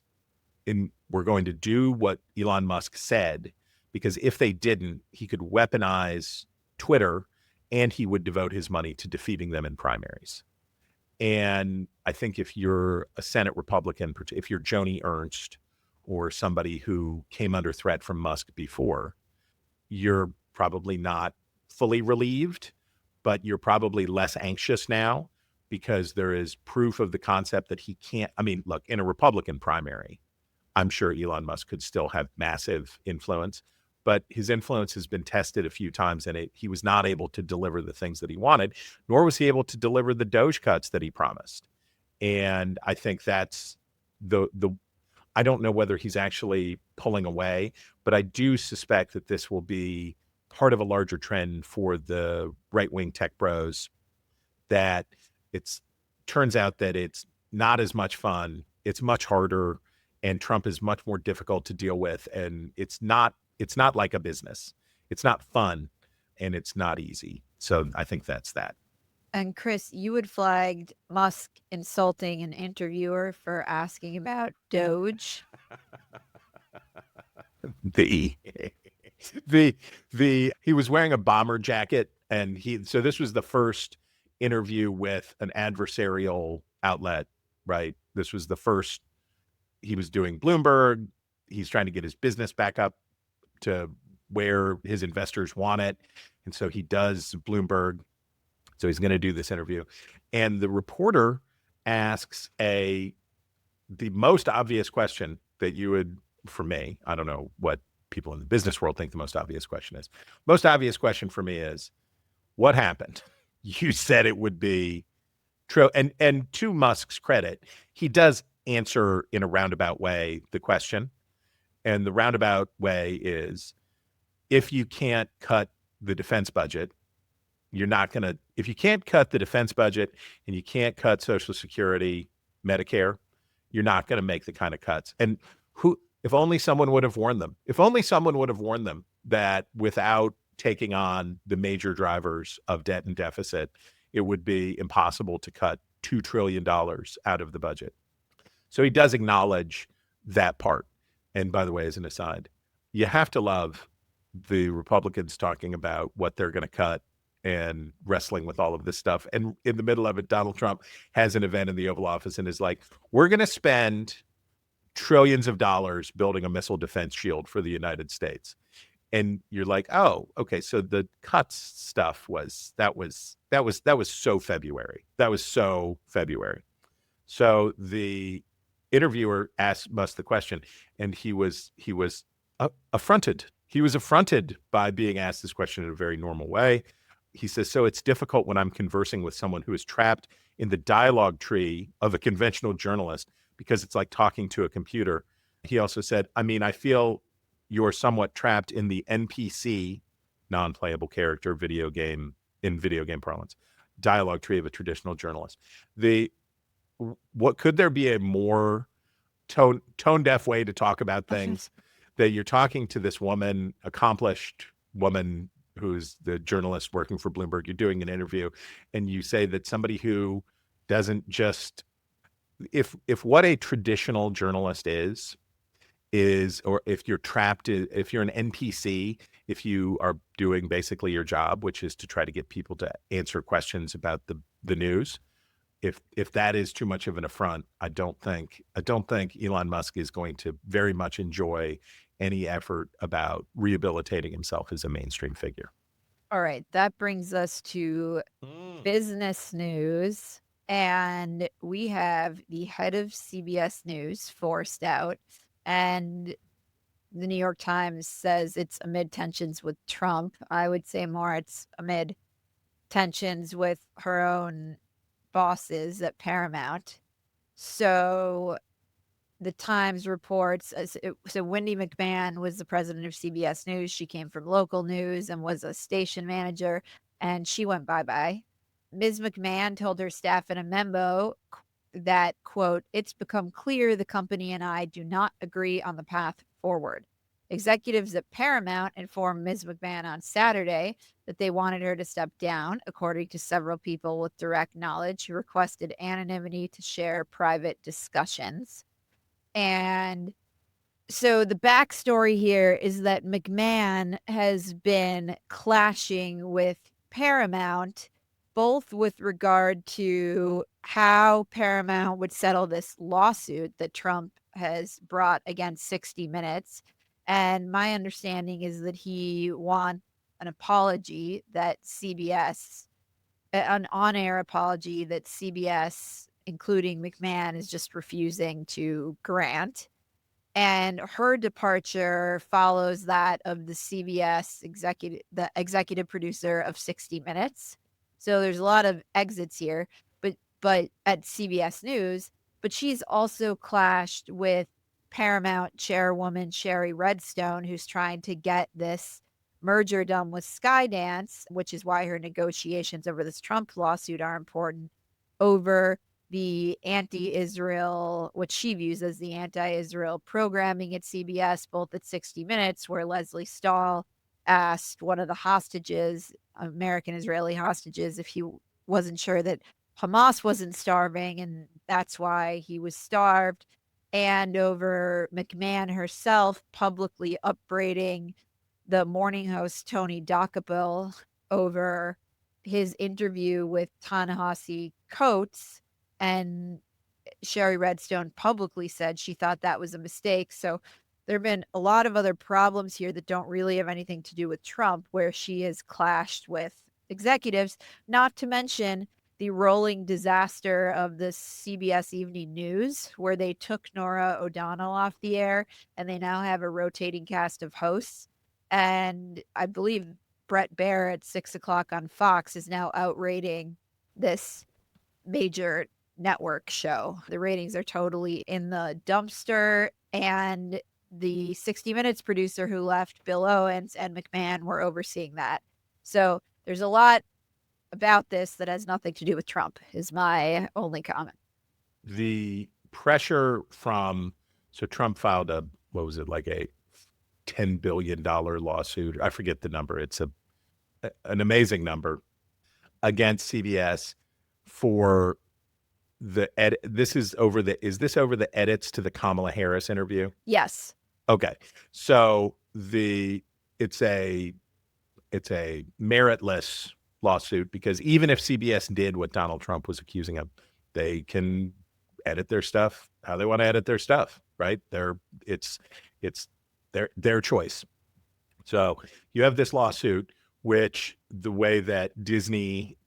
were going to do what Elon Musk said, because if they didn't, he could weaponize Twitter and he would devote his money to defeating them in primaries. And I think if you're a Senate Republican, if you're Joni Ernst or somebody who came under threat from Musk before, you're probably not fully relieved, but you're probably less anxious now, because there is proof of the concept that he can't. I mean, look, in a Republican primary, I'm sure Elon Musk could still have massive influence, but his influence has been tested a few times, and he was not able to deliver the things that he wanted, nor was he able to deliver the Doge cuts that he promised. And I think that's I don't know whether he's actually pulling away, but I do suspect that this will be part of a larger trend for the right-wing tech bros, that turns out that it's not as much fun, it's much harder, and Trump is much more difficult to deal with. And it's not like a business. It's not fun, and it's not easy. So I think that's that. And Chris, you had flagged Musk insulting an interviewer for asking about Doge. He was wearing a bomber jacket, and so this was the first interview with an adversarial outlet, right? This was the first. He was doing Bloomberg. He's trying to get his business back up to where his investors want it. And so he does Bloomberg. So he's going to do this interview. And the reporter asks the most obvious question that you would, for me, I don't know what people in the business world think the most obvious question is. Most obvious question for me is, what happened? You said it would be true. And to Musk's credit, he does answer in a roundabout way the question. And the roundabout way is, if you can't cut the defense budget, if you can't cut the defense budget and you can't cut Social Security, Medicare, you're not going to make the kind of cuts. And if only someone would have warned them, that without taking on the major drivers of debt and deficit, it would be impossible to cut $2 trillion out of the budget. So he does acknowledge that part. And by the way, as an aside, you have to love the Republicans talking about what they're going to cut and wrestling with all of this stuff. And in the middle of it, Donald Trump has an event in the Oval Office and is like, we're going to spend trillions of dollars building a missile defense shield for the United States. And you're like, oh, okay. So the cuts stuff was so February. That was so February. So the interviewer asked Musk the question, and he was affronted. He was affronted by being asked this question in a very normal way. He says, so it's difficult when I'm conversing with someone who is trapped in the dialogue tree of a conventional journalist, because it's like talking to a computer. He also said, I feel you're somewhat trapped in the NPC, non-playable character video game parlance, dialogue tree of a traditional journalist. What could there be a more tone deaf way to talk about things? That you're talking to this woman, accomplished woman, who's the journalist working for Bloomberg. You're doing an interview, and you say that somebody who doesn't just, if what a traditional journalist is is, or if you're trapped, if you're an NPC, if you are doing basically your job, which is to try to get people to answer questions about the news, if that is too much of an affront, I don't think Elon Musk is going to very much enjoy any effort about rehabilitating himself as a mainstream figure. All right, that brings us to business news. And we have the head of CBS News forced out. And the New York Times says it's amid tensions with Trump. I would say more it's amid tensions with her own bosses at Paramount. So the Times reports, so Wendy McMahon was the president of CBS News. She came from local news and was a station manager, and she went bye-bye. Ms. McMahon told her staff in a memo that, quote, "It's become clear the company and I do not agree on the path forward." Executives at Paramount informed Ms. McMahon on Saturday that they wanted her to step down, according to several people with direct knowledge who requested anonymity to share private discussions. And so the backstory here is that McMahon has been clashing with Paramount, both with regard to how Paramount would settle this lawsuit that Trump has brought against 60 Minutes. And my understanding is that he won an apology that CBS, an on-air apology that CBS, including McMahon, is just refusing to grant. And her departure follows that of the CBS executive producer of 60 Minutes. So there's a lot of exits here, but at CBS News, but she's also clashed with Paramount chairwoman Sherry Redstone, who's trying to get this merger done with Skydance, which is why her negotiations over this Trump lawsuit are important, over the anti-Israel, what she views as the anti-Israel programming at CBS, both at 60 Minutes, where Leslie Stahl asked one of the hostages, American Israeli hostages, if he wasn't sure that Hamas wasn't starving, and that's why he was starved, and over McMahon herself publicly upbraiding the morning host Tony Dockapel over his interview with Ta-Nehisi Coates, and Sherry Redstone publicly said she thought that was a mistake. So there have been a lot of other problems here that don't really have anything to do with Trump, where she has clashed with executives, not to mention the rolling disaster of the CBS Evening News, where they took Norah O'Donnell off the air, and they now have a rotating cast of hosts. And I believe Brett Baer at 6 o'clock on Fox is now outrating this major network show. The ratings are totally in the dumpster, and the 60 Minutes producer who left, Bill Owens, and McMahon were overseeing that. So there's a lot about this that has nothing to do with Trump, is my only comment. The pressure from, so Trump filed a, what was it, like a $10 billion lawsuit. I forget the number. It's an amazing number against CBS for the is this over the edits to the Kamala Harris interview? Yes. Okay. So it's a meritless lawsuit, because even if CBS did what Donald Trump was accusing of, they can edit their stuff how they want to edit their stuff, right? It's their choice. So you have this lawsuit, which the way that Disney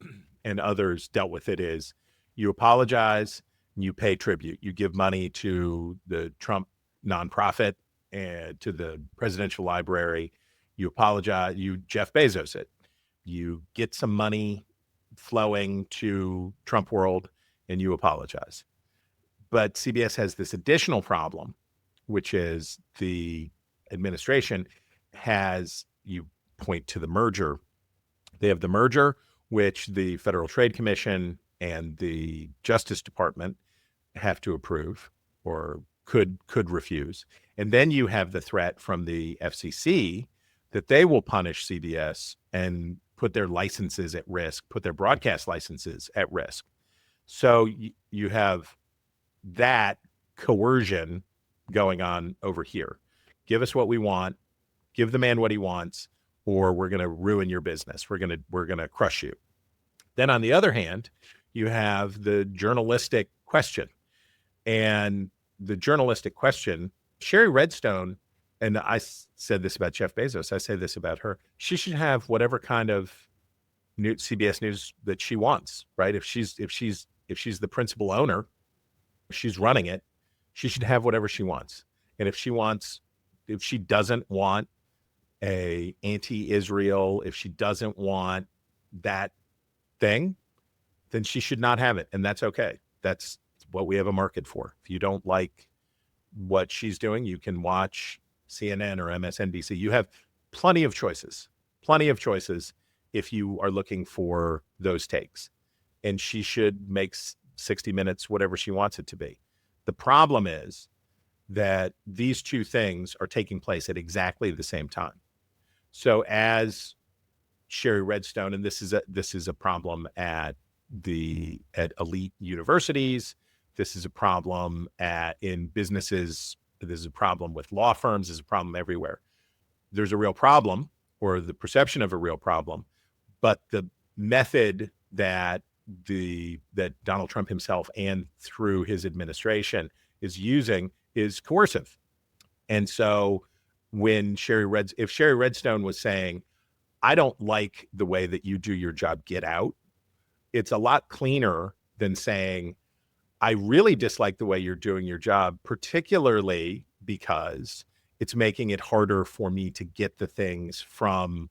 and others dealt with it is you apologize and you pay tribute. You give money to the Trump nonprofit and to the presidential library. You apologize, you Jeff Bezos it. You get some money flowing to Trump World and you apologize. But CBS has this additional problem, which is the administration has, you point to the merger. They have the merger, which the Federal Trade Commission and the Justice Department have to approve or could refuse. And then you have the threat from the FCC that they will punish CBS and put their licenses at risk, put their broadcast licenses at risk. So you have that coercion going on over here. Give us what we want. Give the man what he wants, or we're going to ruin your business. We're going to crush you. Then on the other hand, you have the journalistic question. And the journalistic question, Sherry Redstone, and I said this about Jeff Bezos, I say this about her, she should have whatever kind of CBS News that she wants, right? If she's the principal owner, if she's running it, she should have whatever she wants. And if she doesn't want a anti-Israel, if she doesn't want that thing, then she should not have it. And that's okay. That's what we have a market for. If you don't like what she's doing, you can watch CNN or MSNBC. You have plenty of choices if you are looking for those takes. And she should make 60 Minutes whatever she wants it to be. The problem is that these two things are taking place at exactly the same time. So as Sherry Redstone, and this is a problem at elite universities, this is a problem in businesses, this is a problem with law firms, this is a problem everywhere. There's a real problem, or the perception of a real problem, but the method that Donald Trump himself and through his administration is using is coercive. And so if Sherry Redstone was saying, I don't like the way that you do your job, get out, it's a lot cleaner than saying, I really dislike the way you're doing your job, particularly because it's making it harder for me to get the things from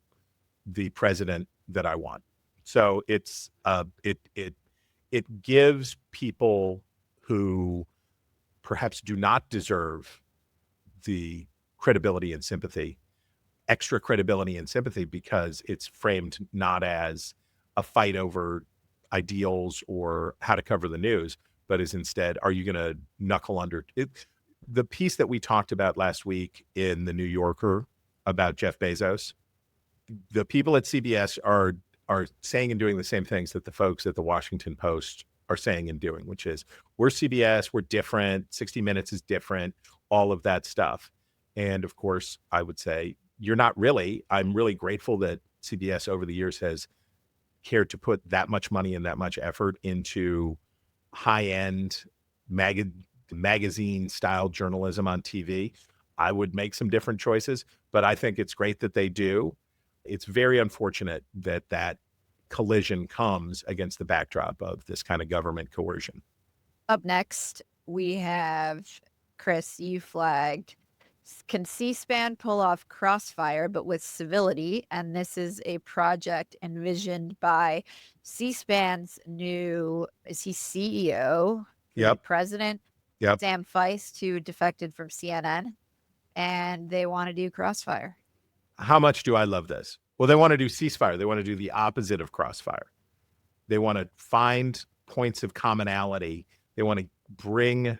the president that I want. So it gives people who perhaps do not deserve the credibility and sympathy, extra credibility and sympathy, because it's framed not as a fight over ideals or how to cover the news, but is instead, are you going to knuckle under it? The piece that we talked about last week in the New Yorker about Jeff Bezos, the people at CBS are saying and doing the same things that the folks at the Washington Post are saying and doing, which is, we're CBS, we're different, 60 Minutes is different, all of that stuff. And of course, I would say, you're not really. I'm really grateful that CBS over the years has cared to put that much money and that much effort into high-end magazine-style journalism on TV. I would make some different choices, but I think it's great that they do. It's very unfortunate that that collision comes against the backdrop of this kind of government coercion. Up next, we have, Chris, you flagged, can C-SPAN pull off Crossfire, but with civility? And this is a project envisioned by C-SPAN's new, is he CEO? Yep. President? Yep. Sam Feist, who defected from CNN. And they want to do Crossfire. How much do I love this? Well, they want to do ceasefire. They want to do the opposite of Crossfire. They want to find points of commonality. They want to bring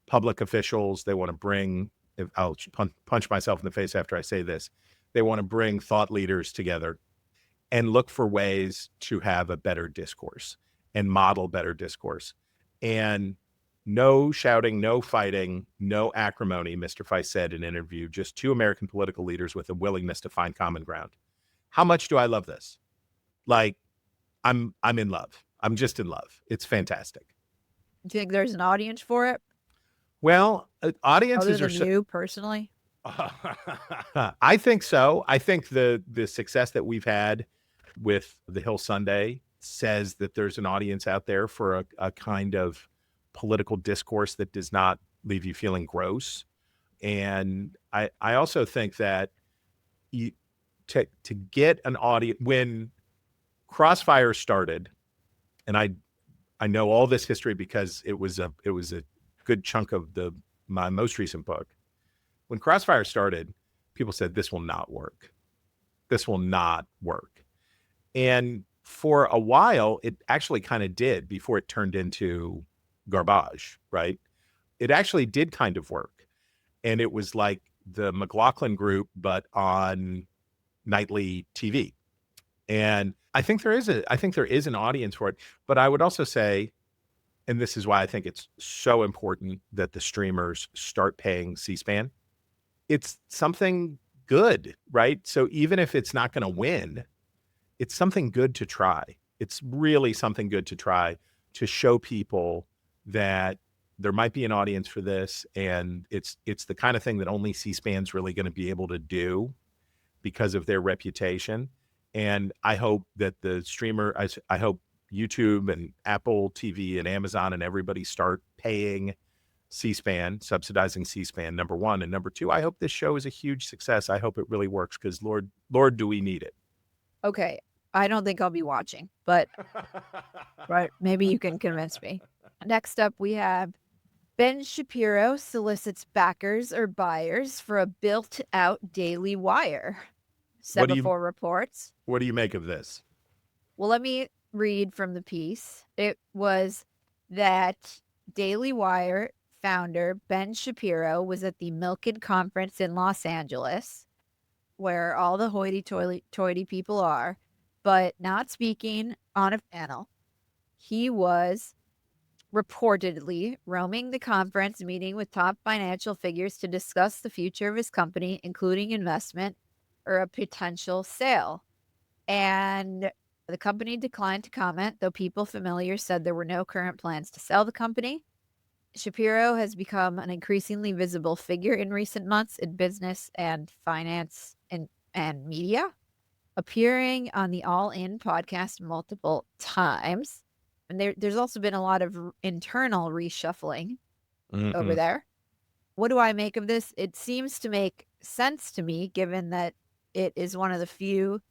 public officials. They want to bring, I'll punch myself in the face after I say this, they want to bring thought leaders together and look for ways to have a better discourse and model better discourse. And no shouting, no fighting, no acrimony, Mr. Feist said in an interview, just two American political leaders with a willingness to find common ground. How much do I love this? Like, I'm in love. I'm just in love. It's fantastic. Do you think there's an audience for it? Well, audiences Other than you personally? I think so. I think the success that we've had with The Hill Sunday says that there's an audience out there for a kind of political discourse that does not leave you feeling gross. And I also think that to get an audience, when Crossfire started, and I know all this history because it was a good chunk of my most recent book. When Crossfire started, people said, this will not work. This will not work. And for a while, it actually kind of did before it turned into garbage, right? It actually did kind of work. And it was like the McLaughlin Group, but on nightly TV. And I think there is an audience for it. But I would also say and this is why I think it's so important that the streamers start paying C-SPAN. It's something good, right? So even if it's not going to win, it's something good to try. It's really something good to try to show people that there might be an audience for this, and it's the kind of thing that only C-SPAN's really going to be able to do because of their reputation. And I hope that the streamer, I hope YouTube and Apple TV and Amazon and everybody start paying C-SPAN, subsidizing C-SPAN, number one. And number two, I hope this show is a huge success. I hope it really works because Lord, do we need it. Okay. I don't think I'll be watching, but right, maybe you can convince me. Next up, we have Ben Shapiro solicits backers or buyers for a built-out Daily Wire. Semaphore reports. What do you make of this? Well, let me read from the piece. It was that Daily Wire founder Ben Shapiro was at the Milken Conference in Los Angeles, where all the hoity-toity people are, but not speaking on a panel. He was reportedly roaming the conference, meeting with top financial figures to discuss the future of his company, including investment or a potential sale. And the company declined to comment, though people familiar said there were no current plans to sell the company. Shapiro has become an increasingly visible figure in recent months in business and finance and media, appearing on the All In podcast multiple times. And there's also been a lot of internal reshuffling over there. What do I make of this? It seems to make sense to me, given that it is one of the few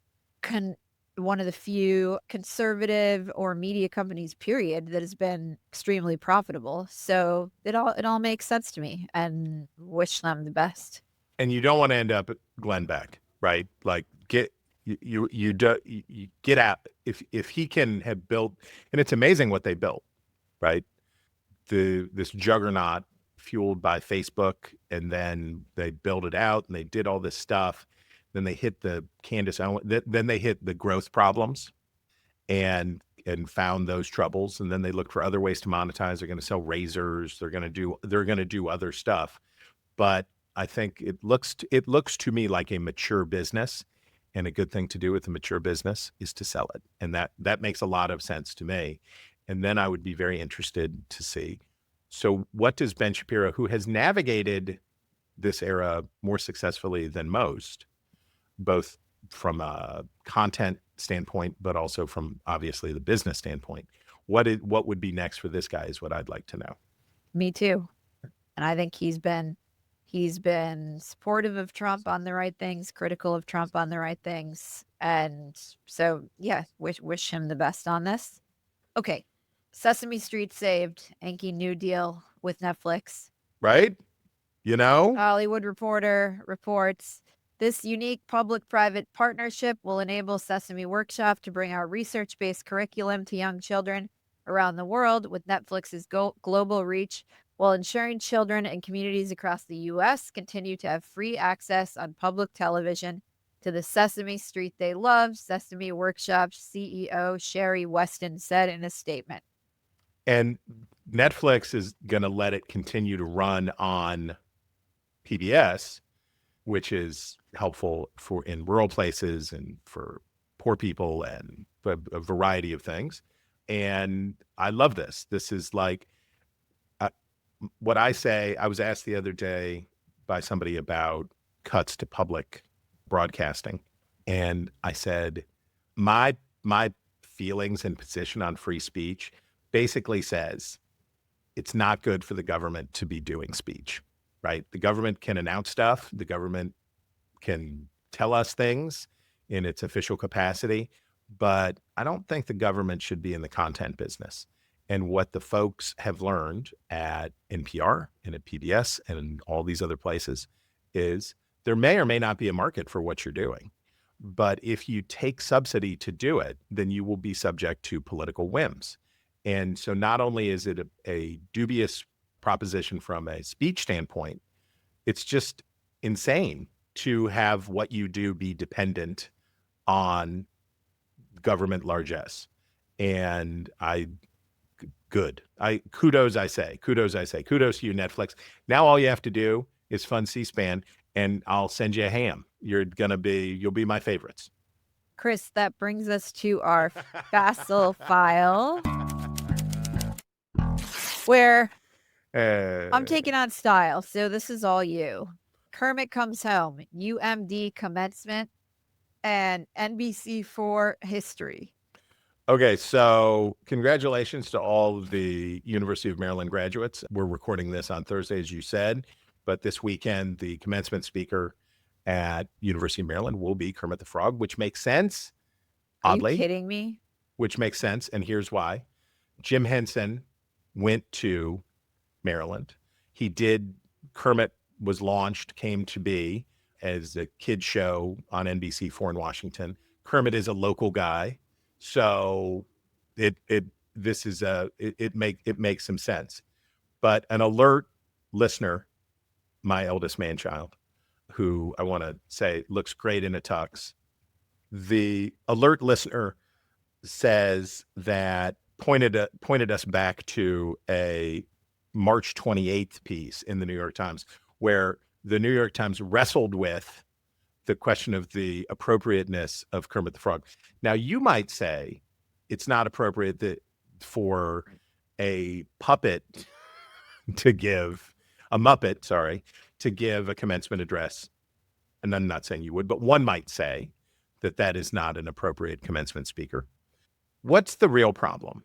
conservative or media companies, period, that has been extremely profitable. So it all makes sense to me, and wish them the best. And you don't want to end up at Glenn Beck, right? Like you get out if he can have built, and it's amazing what they built, right? This juggernaut fueled by Facebook, and then they built it out and they did all this stuff. Then they hit the then they hit the growth problems and found those troubles. And then they looked for other ways to monetize. They're going to sell razors. They're going to do other stuff. But I think it looks to me like a mature business, and a good thing to do with a mature business is to sell it. And that makes a lot of sense to me. And then I would be very interested to see. So what does Ben Shapiro, who has navigated this era more successfully than most, both from a content standpoint, but also from obviously the business standpoint, what would be next for this guy is what I'd like to know. Me too. And I think he's been supportive of Trump on the right things, critical of Trump on the right things. And so, yeah, wish him the best on this. Okay. Sesame Street saved. Yankee New Deal with Netflix. Right? You know? Hollywood Reporter reports, this unique public-private partnership will enable Sesame Workshop to bring our research-based curriculum to young children around the world with Netflix's global reach, while ensuring children and communities across the U.S. continue to have free access on public television to the Sesame Street they love, Sesame Workshop CEO Sherry Weston said in a statement. And Netflix is going to let it continue to run on PBS, which is helpful in rural places and for poor people and a variety of things. And I love this. This is like what I say. I was asked the other day by somebody about cuts to public broadcasting. And I said, my feelings and position on free speech basically says it's not good for the government to be doing speech, right? The government can announce stuff. The government can tell us things in its official capacity, but I don't think the government should be in the content business. And what the folks have learned at NPR and at PBS and in all these other places is there may or may not be a market for what you're doing. But if you take subsidy to do it, then you will be subject to political whims. And so not only is it a dubious proposition from a speech standpoint, it's just insane to have what you do be dependent on government largesse. And I good. Kudos I say. Kudos to you, Netflix. Now all you have to do is fund C-SPAN, and I'll send you a ham. You'll be my favorites. Chris, that brings us to our facile file, where I'm taking on style. So this is all you. Kermit Comes Home, UMD commencement, and NBC4 history. Okay, so congratulations to all of the University of Maryland graduates. We're recording this on Thursday, as you said, but this weekend, the commencement speaker at University of Maryland will be Kermit the Frog, which makes sense, oddly. Are you kidding me? Which makes sense, and here's why. Jim Henson went to Maryland. Kermit was launched, came to be as a kid show on NBC4 in Washington. Kermit is a local guy. So it makes some sense. But an alert listener, my eldest man-child, who I want to say looks great in a tux, the alert listener says that pointed us back to a March 28th piece in the New York Times, where the New York Times wrestled with the question of the appropriateness of Kermit the Frog. Now, you might say it's not appropriate for a Muppet to give a commencement address. And I'm not saying you would, but one might say that is not an appropriate commencement speaker. What's the real problem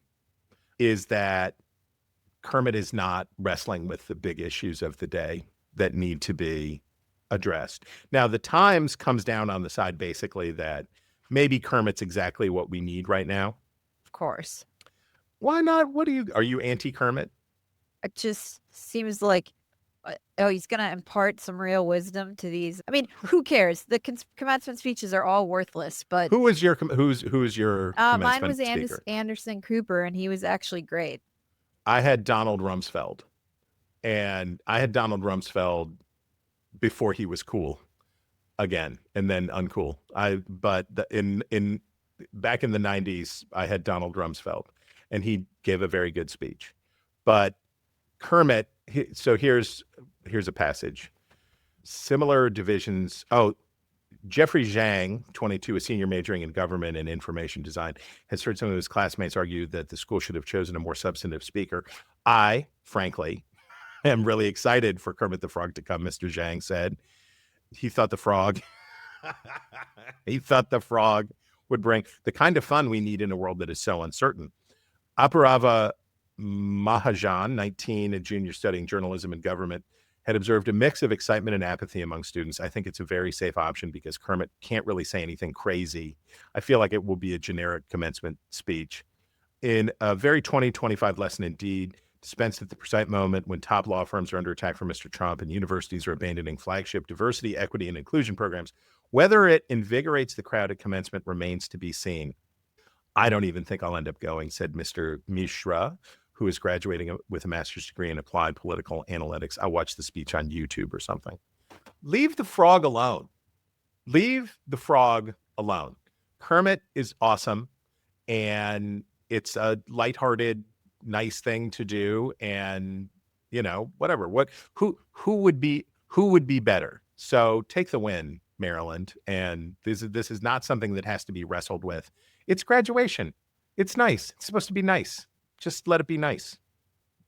is that Kermit is not wrestling with the big issues of the day that need to be addressed. Now, the Times comes down on the side basically that maybe Kermit's exactly what we need right now. Of course. Why not? Are you anti-Kermit? It just seems like, he's going to impart some real wisdom to these. I mean, who cares? The commencement speeches are all worthless, but who's your mine commencement was speaker? Anderson Cooper, and he was actually great. I had Donald Rumsfeld, and I had Donald Rumsfeld before he was cool again, and then uncool. Back in the 90s, I had Donald Rumsfeld, and he gave a very good speech. But Kermit, so here's a passage. Similar divisions. Oh, Jeffrey Zhang, 22, a senior majoring in government and information design, has heard some of his classmates argue that the school should have chosen a more substantive speaker. I, frankly, am really excited for Kermit the Frog to come, Mr. Zhang said. He thought the frog would bring the kind of fun we need in a world that is so uncertain. Aparava Mahajan, 19, a junior studying journalism and government, had observed a mix of excitement and apathy among students. I think it's a very safe option because Kermit can't really say anything crazy. I feel like it will be a generic commencement speech. In a very 2025 lesson indeed, dispensed at the precise moment when top law firms are under attack from Mr. Trump and universities are abandoning flagship diversity, equity, and inclusion programs. Whether it invigorates the crowd at commencement remains to be seen. I don't even think I'll end up going, said Mr. Mishra, who is graduating with a master's degree in applied political analytics. I watched the speech on YouTube or something. Leave the frog alone. Leave the frog alone. Kermit is awesome, and it's a lighthearted, nice thing to do, and whatever. Who would be better? So take the win, Maryland. And this is not something that has to be wrestled with. It's graduation. It's nice. It's supposed to be nice. Just let it be nice.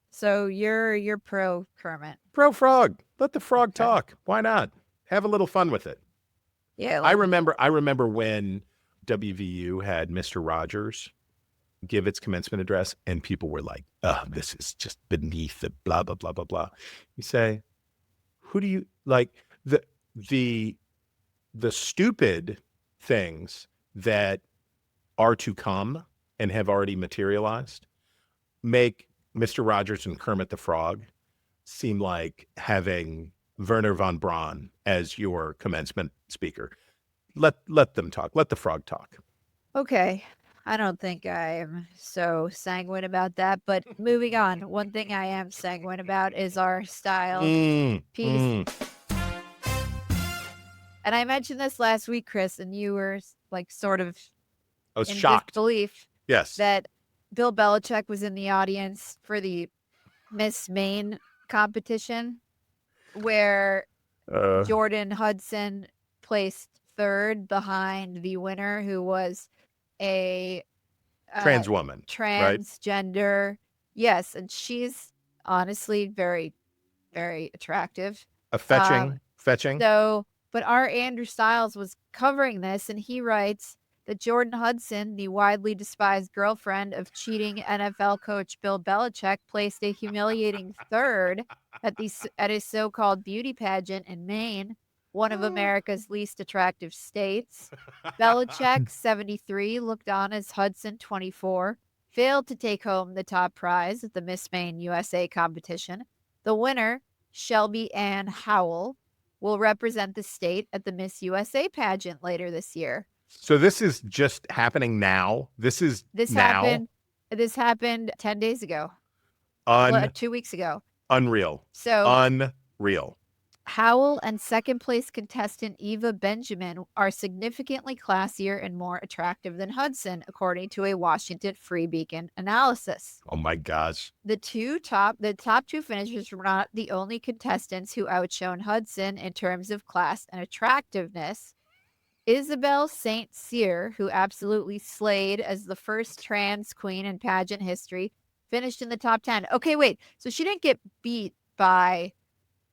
So you're pro Kermit. Pro frog. Let the frog talk. Why not? Have a little fun with it. Yeah. I remember when WVU had Mr. Rogers give its commencement address, and people were like, "Oh, this is just beneath the blah blah blah blah blah." You say, who do you like? The stupid things that are to come and have already materialized make Mr. Rogers and Kermit the Frog seem like having Werner von Braun as your commencement speaker. Let them talk. Let the frog talk. Okay. I don't think I am so sanguine about that, but moving on. One thing I am sanguine about is our style piece. And I mentioned this last week, Chris, and you were like sort of I was in shocked. disbelief Yes. that Bill Belichick was in the audience for the Miss Maine competition where Jordan Hudson placed third behind the winner, who was a Trans woman, right? transgender. Yes, and she's honestly very, very attractive. Fetching. So, but our Andrew Stiles was covering this, and he writes that Jordan Hudson, the widely despised girlfriend of cheating NFL coach Bill Belichick, placed a humiliating third at his so-called beauty pageant in Maine, one of America's least attractive states. Belichick, 73, looked on as Hudson, 24, failed to take home the top prize at the Miss Maine USA competition. The winner, Shelby Ann Howell, will represent the state at the Miss USA pageant later this year. So this is just happening now. This now. This happened 10 days ago. 2 weeks ago. Unreal. So Unreal. Howell and second place contestant Eva Benjamin are significantly classier and more attractive than Hudson, according to a Washington Free Beacon analysis. Oh my gosh. The top two finishers were not the only contestants who outshone Hudson in terms of class and attractiveness. Isabel St. Cyr, who absolutely slayed as the first trans queen in pageant history, finished in the top 10. Okay, wait. So she didn't get beat by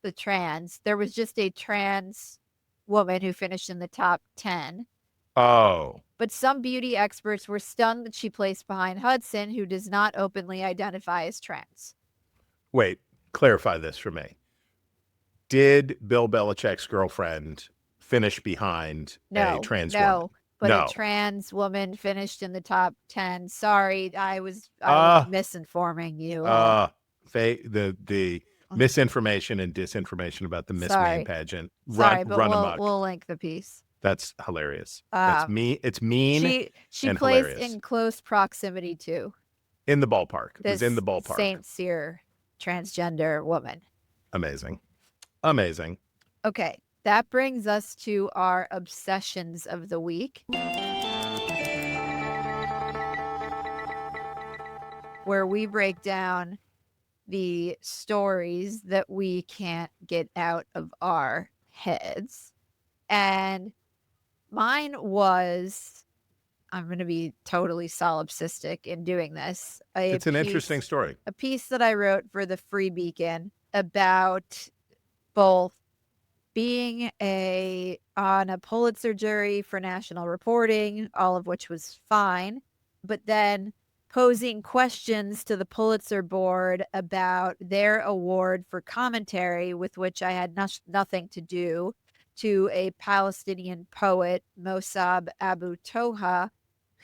the trans. There was just a trans woman who finished in the top 10. Oh. But some beauty experts were stunned that she placed behind Hudson, who does not openly identify as trans. Wait, clarify this for me. Did Bill Belichick's girlfriend finish behind a trans woman? But No. a trans woman finished in the top 10. Sorry, I was misinforming you. The misinformation and disinformation about the Miss Maine pageant. Sorry, but run amok. we'll link the piece. That's hilarious. That's it's mean. She and placed hilarious. in close proximity to In the ballpark. It was this in the ballpark. St. Cyr transgender woman. Amazing. Okay, that brings us to our obsessions of the week, where we break down the stories that we can't get out of our heads. And mine was, I'm going to be totally solipsistic in doing this. It's an interesting story. A piece that I wrote for the Free Beacon about both being on a Pulitzer jury for national reporting, all of which was fine, but then posing questions to the Pulitzer board about their award for commentary, with which I had nothing to do, to a Palestinian poet, Mossab Abu Toha,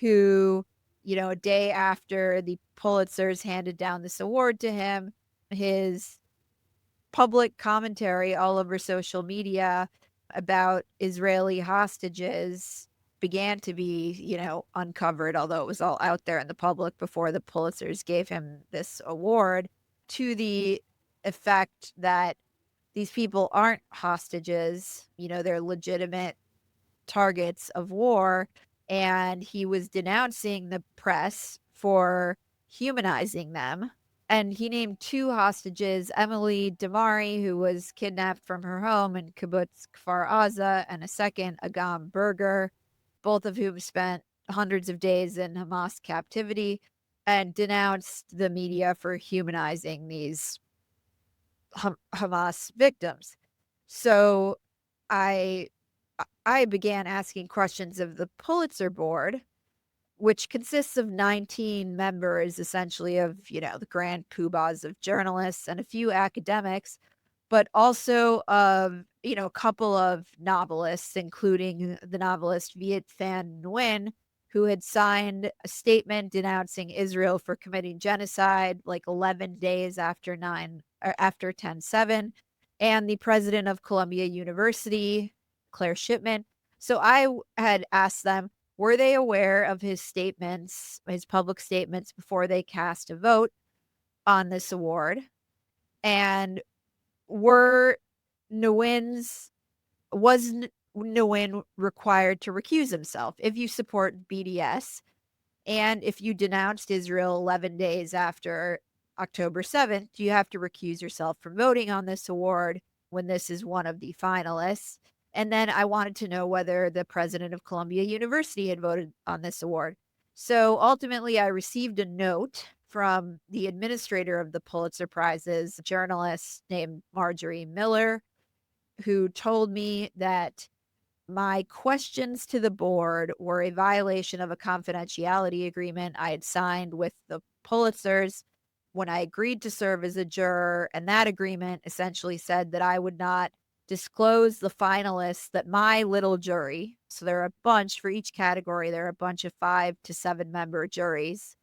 who, a day after the Pulitzers handed down this award to him, his public commentary all over social media about Israeli hostages began to be, uncovered, although it was all out there in the public before the Pulitzers gave him this award, to the effect that these people aren't hostages, they're legitimate targets of war. And he was denouncing the press for humanizing them. And he named two hostages, Emily Damari, who was kidnapped from her home in Kibbutz Kfar Aza, and a second, Agam Berger, both of whom spent hundreds of days in Hamas captivity, and denounced the media for humanizing these Hamas victims. So I began asking questions of the Pulitzer board, which consists of 19 members, essentially, of, the grand poobahs of journalists and a few academics, but also of, a couple of novelists, including the novelist Viet Thanh Nguyen, who had signed a statement denouncing Israel for committing genocide like 11 days after 10/7, and the president of Columbia University, Claire Shipman. So I had asked them, were they aware of his statements, his public statements, before they cast a vote on this award? And was Nguyen required to recuse himself? If you support BDS, And if you denounced Israel 11 days after October 7th, you have to recuse yourself from voting on this award when this is one of the finalists. And then I wanted to know whether the president of Columbia University had voted on this award. So ultimately, I received a note from the administrator of the Pulitzer Prizes, a journalist named Marjorie Miller, who told me that my questions to the board were a violation of a confidentiality agreement I had signed with the Pulitzers when I agreed to serve as a juror. And that agreement essentially said that I would not disclose the finalists that my little jury, so there are a bunch for each category, there are a bunch of 5 to 7 member juries,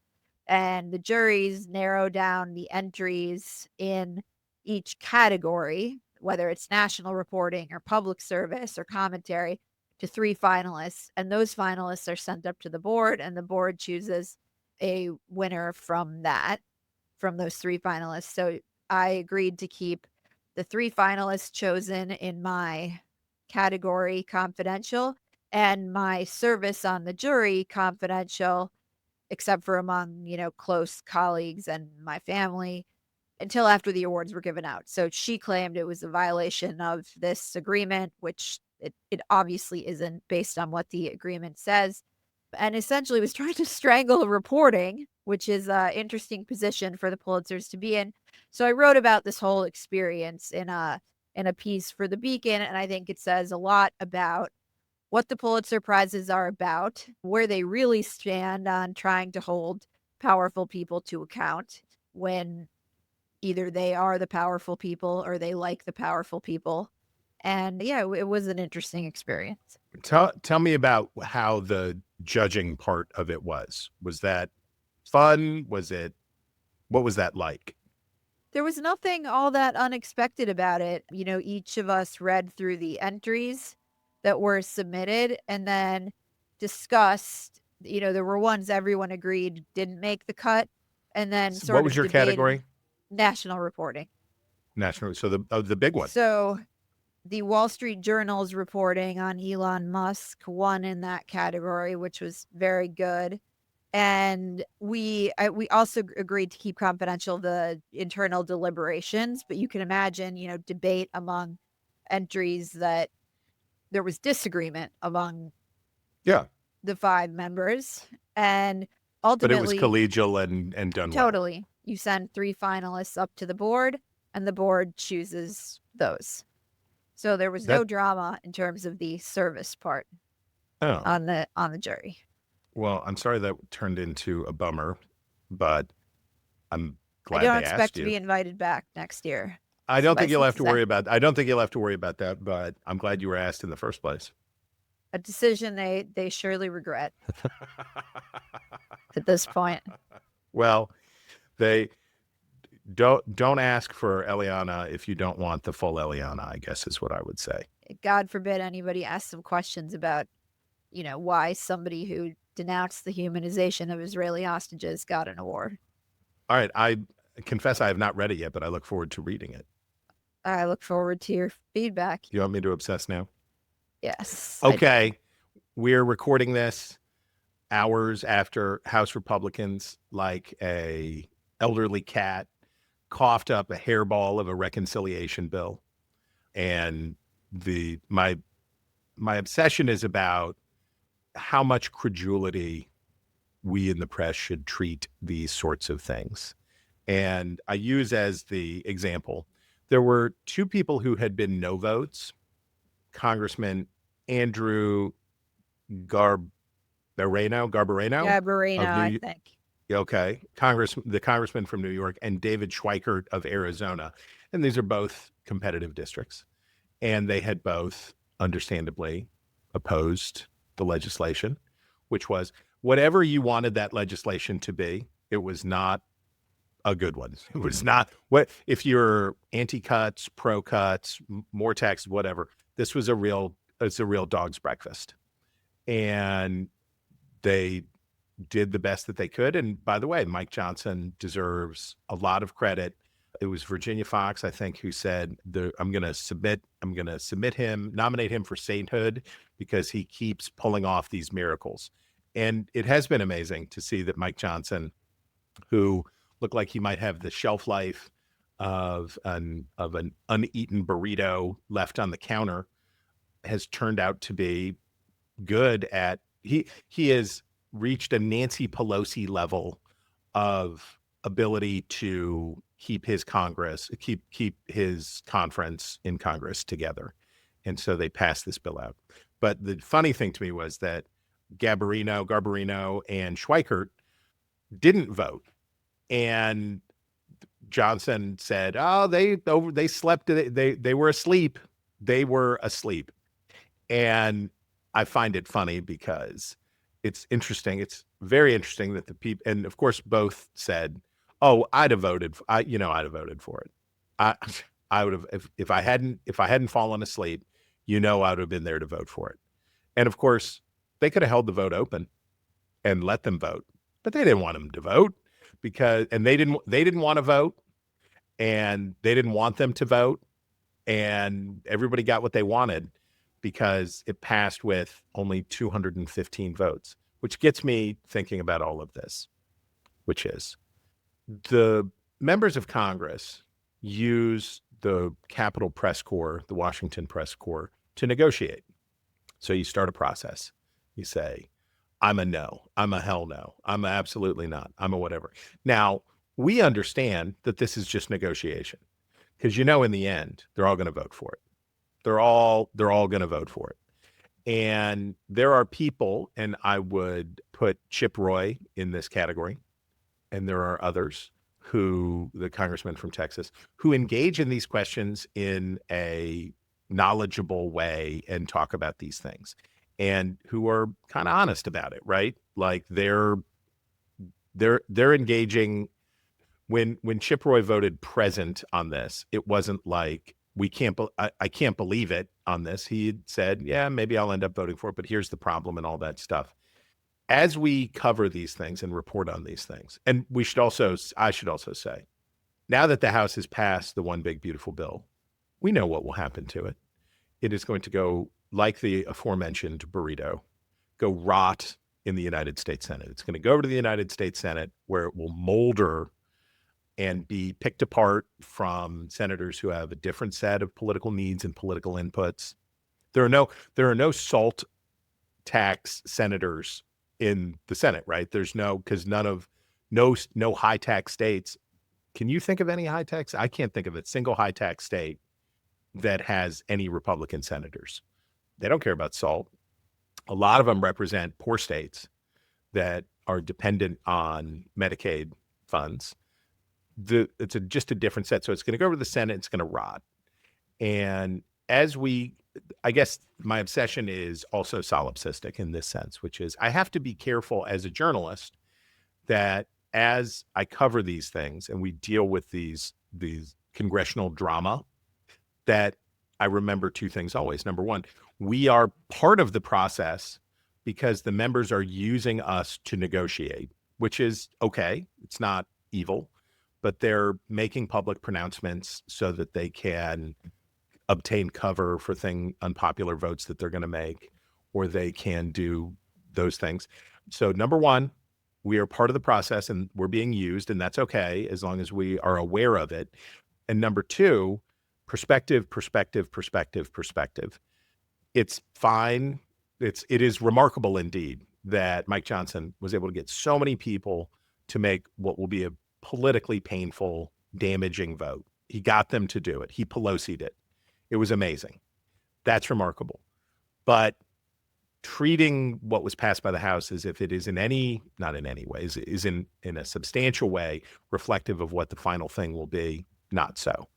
and the juries narrow down the entries in each category, whether it's national reporting or public service or commentary, to 3 finalists. And those finalists are sent up to the board, and the board chooses a winner from those 3 finalists. So I agreed to keep the 3 finalists chosen in my category confidential and my service on the jury confidential, except for among, close colleagues and my family, until after the awards were given out. So she claimed it was a violation of this agreement, which it obviously isn't based on what the agreement says, and essentially was trying to strangle reporting, which is an interesting position for the Pulitzers to be in. So I wrote about this whole experience in a piece for the Beacon, and I think it says a lot about what the Pulitzer Prizes are about, where they really stand on trying to hold powerful people to account when either they are the powerful people or they like the powerful people. And yeah, it was an interesting experience. Tell me about how the judging part of it was. Was that fun? What was that like? There was nothing all that unexpected about it. Each of us read through the entries that were submitted and then discussed, there were ones everyone agreed didn't make the cut. And then What was your category? National reporting. National. So the big one. So the Wall Street Journal's reporting on Elon Musk won in that category, which was very good. And we also agreed to keep confidential the internal deliberations, but you can imagine, debate among entries that there was disagreement among the 5 members. And ultimately, but it was collegial and done well. Totally. You send 3 finalists up to the board, and the board chooses those. So there was no drama in terms of the service part on the jury. Well, I'm sorry that turned into a bummer, but I'm glad I don't they asked expect to you. be invited back next year. I don't think you'll have to worry about that, but I'm glad you were asked in the first place. A decision they surely regret at this point. Well, they don't ask for Eliana if you don't want the full Eliana, I guess is what I would say. God forbid anybody asks some questions about, why somebody who denounced the humanization of Israeli hostages got an award. All right. I confess I have not read it yet, but I look forward to reading it. I look forward to your feedback. You want me to obsess now? Yes. Okay. We're recording this hours after House Republicans, like a elderly cat, coughed up a hairball of a reconciliation bill. And my obsession is about how much credulity we in the press should treat these sorts of things. And I use as the example, there were 2 people who had been no votes, Congressman Andrew Garbarino, I think. Okay. The congressman from New York, and David Schweikert of Arizona. And these are both competitive districts. And they had both, understandably, opposed the legislation, which was whatever you wanted that legislation to be, it was not a good one. It was not if you're anti-cuts, pro-cuts, more tax, whatever. This was a real dog's breakfast. And they did the best that they could. And by the way, Mike Johnson deserves a lot of credit. It was Virginia Fox, I think, who said, I'm going to nominate him for sainthood because he keeps pulling off these miracles. And it has been amazing to see that Mike Johnson, who looked like he might have the shelf life of an uneaten burrito left on the counter, has turned out to be good at he has reached a Nancy Pelosi level of ability to keep his conference in Congress together. And so they passed this bill out. But the funny thing to me was that Garbarino and Schweikert didn't vote. And Johnson said, "Oh, they slept. They were asleep. They were asleep." And I find it funny because it's interesting. It's very interesting that the people, and of course, both said, "Oh, I'd have voted. I'd have voted for it. I would have if I hadn't fallen asleep. I would have been there to vote for it." And of course, they could have held the vote open and let them vote, but they didn't want them to vote and they didn't want to vote, and they didn't want them to vote, and everybody got what they wanted because it passed with only 215 votes, which gets me thinking about all of this, which is the members of Congress use the Capitol Press Corps, the Washington Press Corps, to negotiate. So you start a process. You say, I'm a no, I'm a hell no, I'm a absolutely not, I'm a whatever. Now, we understand that this is just negotiation because, in the end, they're all going to vote for it. They're all going to vote for it. And there are people, and I would put Chip Roy in this category, and there are others the congressman from Texas, who engage in these questions in a knowledgeable way and talk about these things, and who are kind of honest about it, right? Like they're engaging. When Chip Roy voted present on this, it wasn't like I can't believe it on this. He had said, yeah, maybe I'll end up voting for it, but here's the problem and all that stuff. As we cover these things and report on these things, and I should also say, now that the House has passed the One Big Beautiful Bill, we know what will happen to it. It is going to go, like the aforementioned burrito, go rot in the United States Senate. It's going to go over to the United States Senate, where it will molder and be picked apart from senators who have a different set of political needs and political inputs. There are no salt tax senators in the Senate, right? There's because no high tax states. Can you think of any high tax? I can't think of a single high tax state that has any Republican senators. They don't care about salt. A lot of them represent poor states that are dependent on Medicaid funds. It's just a different set. So it's going to go over to the Senate. It's going to rot. And I guess my obsession is also solipsistic in this sense, which is I have to be careful as a journalist that as I cover these things and we deal with these congressional drama, that I remember two things always. Number one, we are part of the process because the members are using us to negotiate, which is okay. It's not evil, but they're making public pronouncements so that they can obtain cover for unpopular votes that they're going to make, or they can do those things. So number one, we are part of the process and we're being used, and that's okay as long as we are aware of it. And number two, perspective. It's fine. It is remarkable indeed that Mike Johnson was able to get so many people to make what will be a politically painful, damaging vote. He got them to do it. He Pelosi'd it. It was amazing. That's remarkable. But treating what was passed by the House as if it is not in any way, is in a substantial way reflective of what the final thing will be, not so.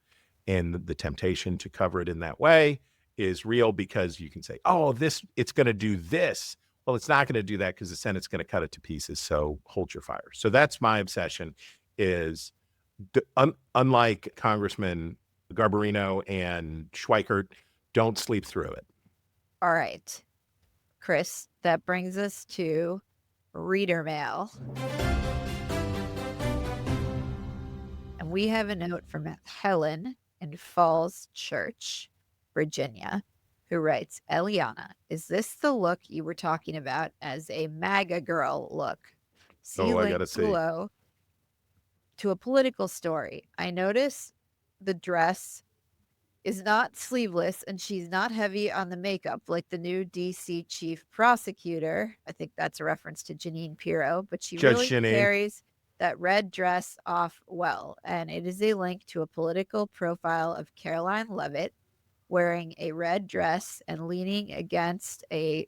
And the temptation to cover it in that way is real because you can say, oh, it's going to do this. Well, it's not going to do that because the Senate's going to cut it to pieces. So hold your fire. So that's my obsession is unlike Congressman Garbarino and Schweikert, don't sleep through it. All right, Chris, that brings us to reader mail. And we have a note from Helen in Falls Church, Virginia. who writes, Eliana, is this the look you were talking about as a MAGA girl look? See Oh, I link gotta see. below to a political story. I notice the dress is not sleeveless and she's not heavy on the makeup like the new DC chief prosecutor. I think that's a reference to Jeanine Pirro, but she Judge really Jeanine. carries that red dress off well. And it is a link to a political profile of Caroline Leavitt wearing a red dress and leaning against a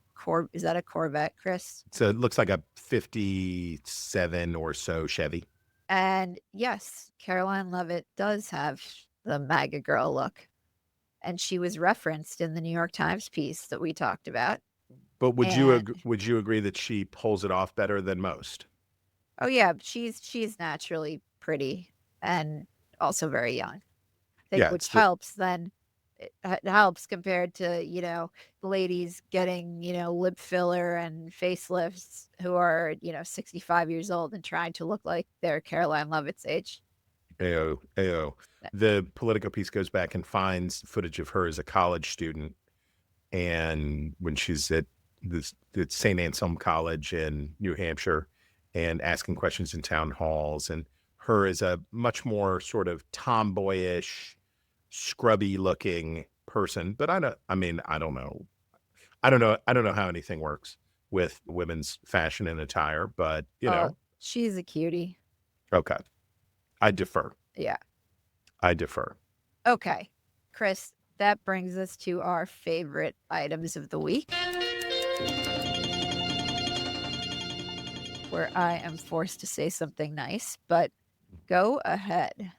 is that a Corvette, Chris? So it looks like a 57 or so Chevy. And yes, Caroline Leavitt does have the MAGA girl look. And she was referenced in the New York Times piece that we talked about. But would you agree that she pulls it off better than most? Oh yeah, she's naturally pretty and also very young. I think, which helps then. It helps compared to, the ladies getting, lip filler and facelifts who are, 65 years old and trying to look like they're Caroline Leavitt's age. Ayo. The Politico piece goes back and finds footage of her as a college student, and when she's at the St. Anselm College in New Hampshire and asking questions in town halls, and her as a much more sort of tomboyish, scrubby looking person. But I don't know how anything works with women's fashion and attire, but she's a cutie. Okay. I defer. Yeah. I defer. Okay. Chris, that brings us to our favorite items of the week, where I am forced to say something nice, but go ahead.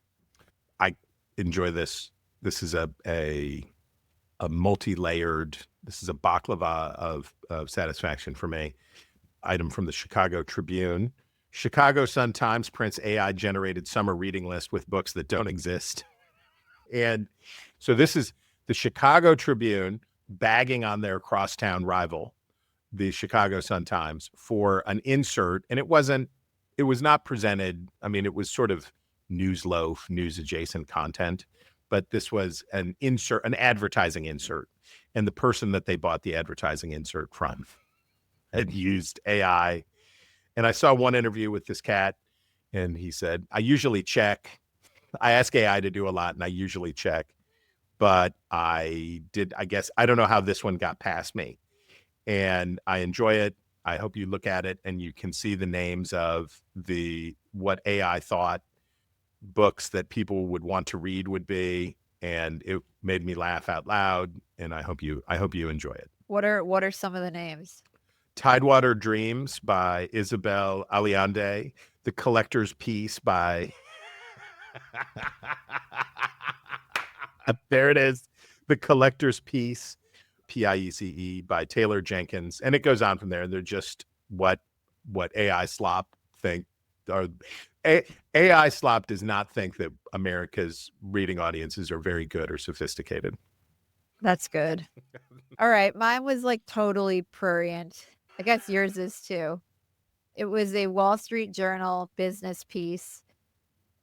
I enjoy this. This is a multi-layered, this is a baklava of satisfaction for me. Item from the Chicago Tribune. Chicago Sun-Times prints AI-generated summer reading list with books that don't exist. And so this is the Chicago Tribune bagging on their crosstown rival, the Chicago Sun-Times, for an insert. And it was not presented, it was sort of news loaf, news adjacent content, but this was an insert, an advertising insert. And the person that they bought the advertising insert from had used AI. And I saw one interview with this cat, and he said, I usually check. I ask AI to do a lot, and I usually check. But I don't know how this one got past me. And I enjoy it. I hope you look at it, and you can see the names of what AI thought books that people would want to read would be. And it made me laugh out loud, and I hope you enjoy it. What are some of the names? Tidewater Dreams by Isabel Allende. The Collector's Piece by... There it is. The Collector's Piece, Piece, by Taylor Jenkins. And it goes on from there. They're just what AI slop think. AI slop does not think that America's reading audiences are very good or sophisticated. That's good. All right. Mine was like totally prurient. I guess yours is too. It was a Wall Street Journal business piece.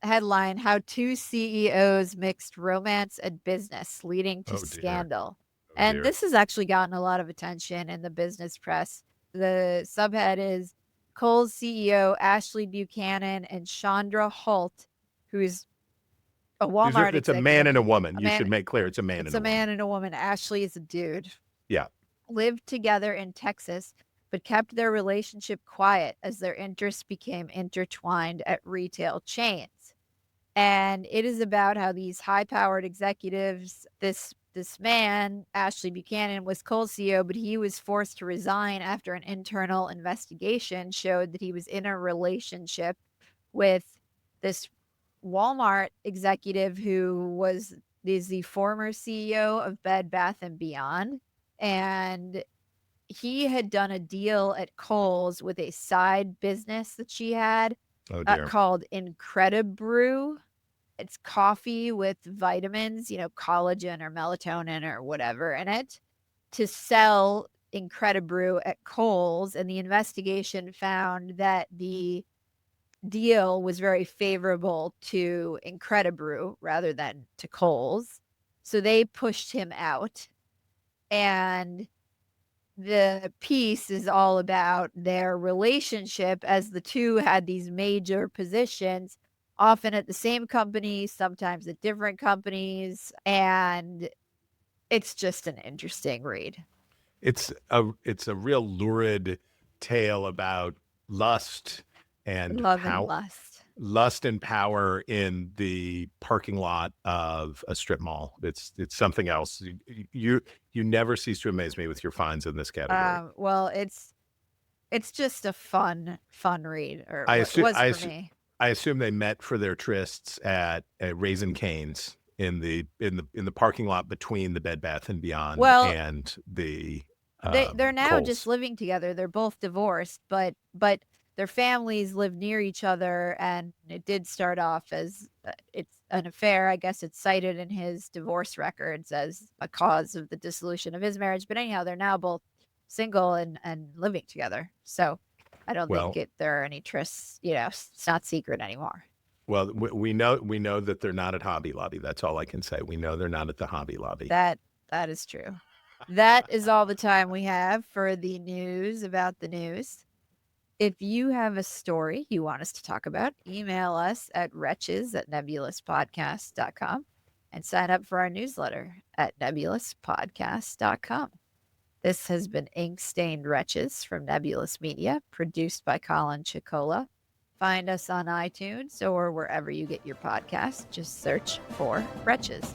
Headline, how two CEOs mixed romance and business leading to scandal. And this has actually gotten a lot of attention in the business press. The subhead is Kohl's CEO Ashley Buchanan and Chandra Holt, who is a Walmart It's a man and a woman. You should make clear it's a man and a woman. It's a man and a woman. Ashley is a dude. Yeah. Lived together in Texas, but kept their relationship quiet as their interests became intertwined at retail chains. And it is about how these high-powered executives, this man, Ashley Buchanan, was Kohl's CEO, but he was forced to resign after an internal investigation showed that he was in a relationship with this Walmart executive who is the former CEO of Bed Bath & Beyond. And he had done a deal at Kohl's with a side business that she had called Incredibrew. It's coffee with vitamins, collagen or melatonin or whatever in it, to sell Incredibrew at Kohl's. And the investigation found that the deal was very favorable to Incredibrew rather than to Kohl's. So they pushed him out. And the piece is all about their relationship as the two had these major positions, often at the same company, sometimes at different companies. And it's just an interesting read. It's a real lurid tale about lust and Love and lust. and power in the parking lot of a strip mall. It's something else. You never cease to amaze me with your finds in this category. Well, it's just a fun read. Or I was for me. I assume they met for their trysts at Raising Cane's in the parking lot between the Bed Bath and Beyond and the They're now Kohl's. just living together. They're both divorced, but their families live near each other, and it did start off as it's an affair. I guess it's cited in his divorce records as a cause of the dissolution of his marriage. But anyhow, they're now both single and living together. So I don't think there are any trysts. It's not secret anymore. Well, we know that they're not at Hobby Lobby. That's all I can say. We know they're not at the Hobby Lobby. That is true. That is all the time we have for the news about the news. If you have a story you want us to talk about, email us at wretches@nebulouspodcast.com and sign up for our newsletter at nebulouspodcast.com. This has been Ink-Stained Wretches from Nebulous Media, produced by Colin Chicola. Find us on iTunes or wherever you get your podcasts. Just search for Wretches.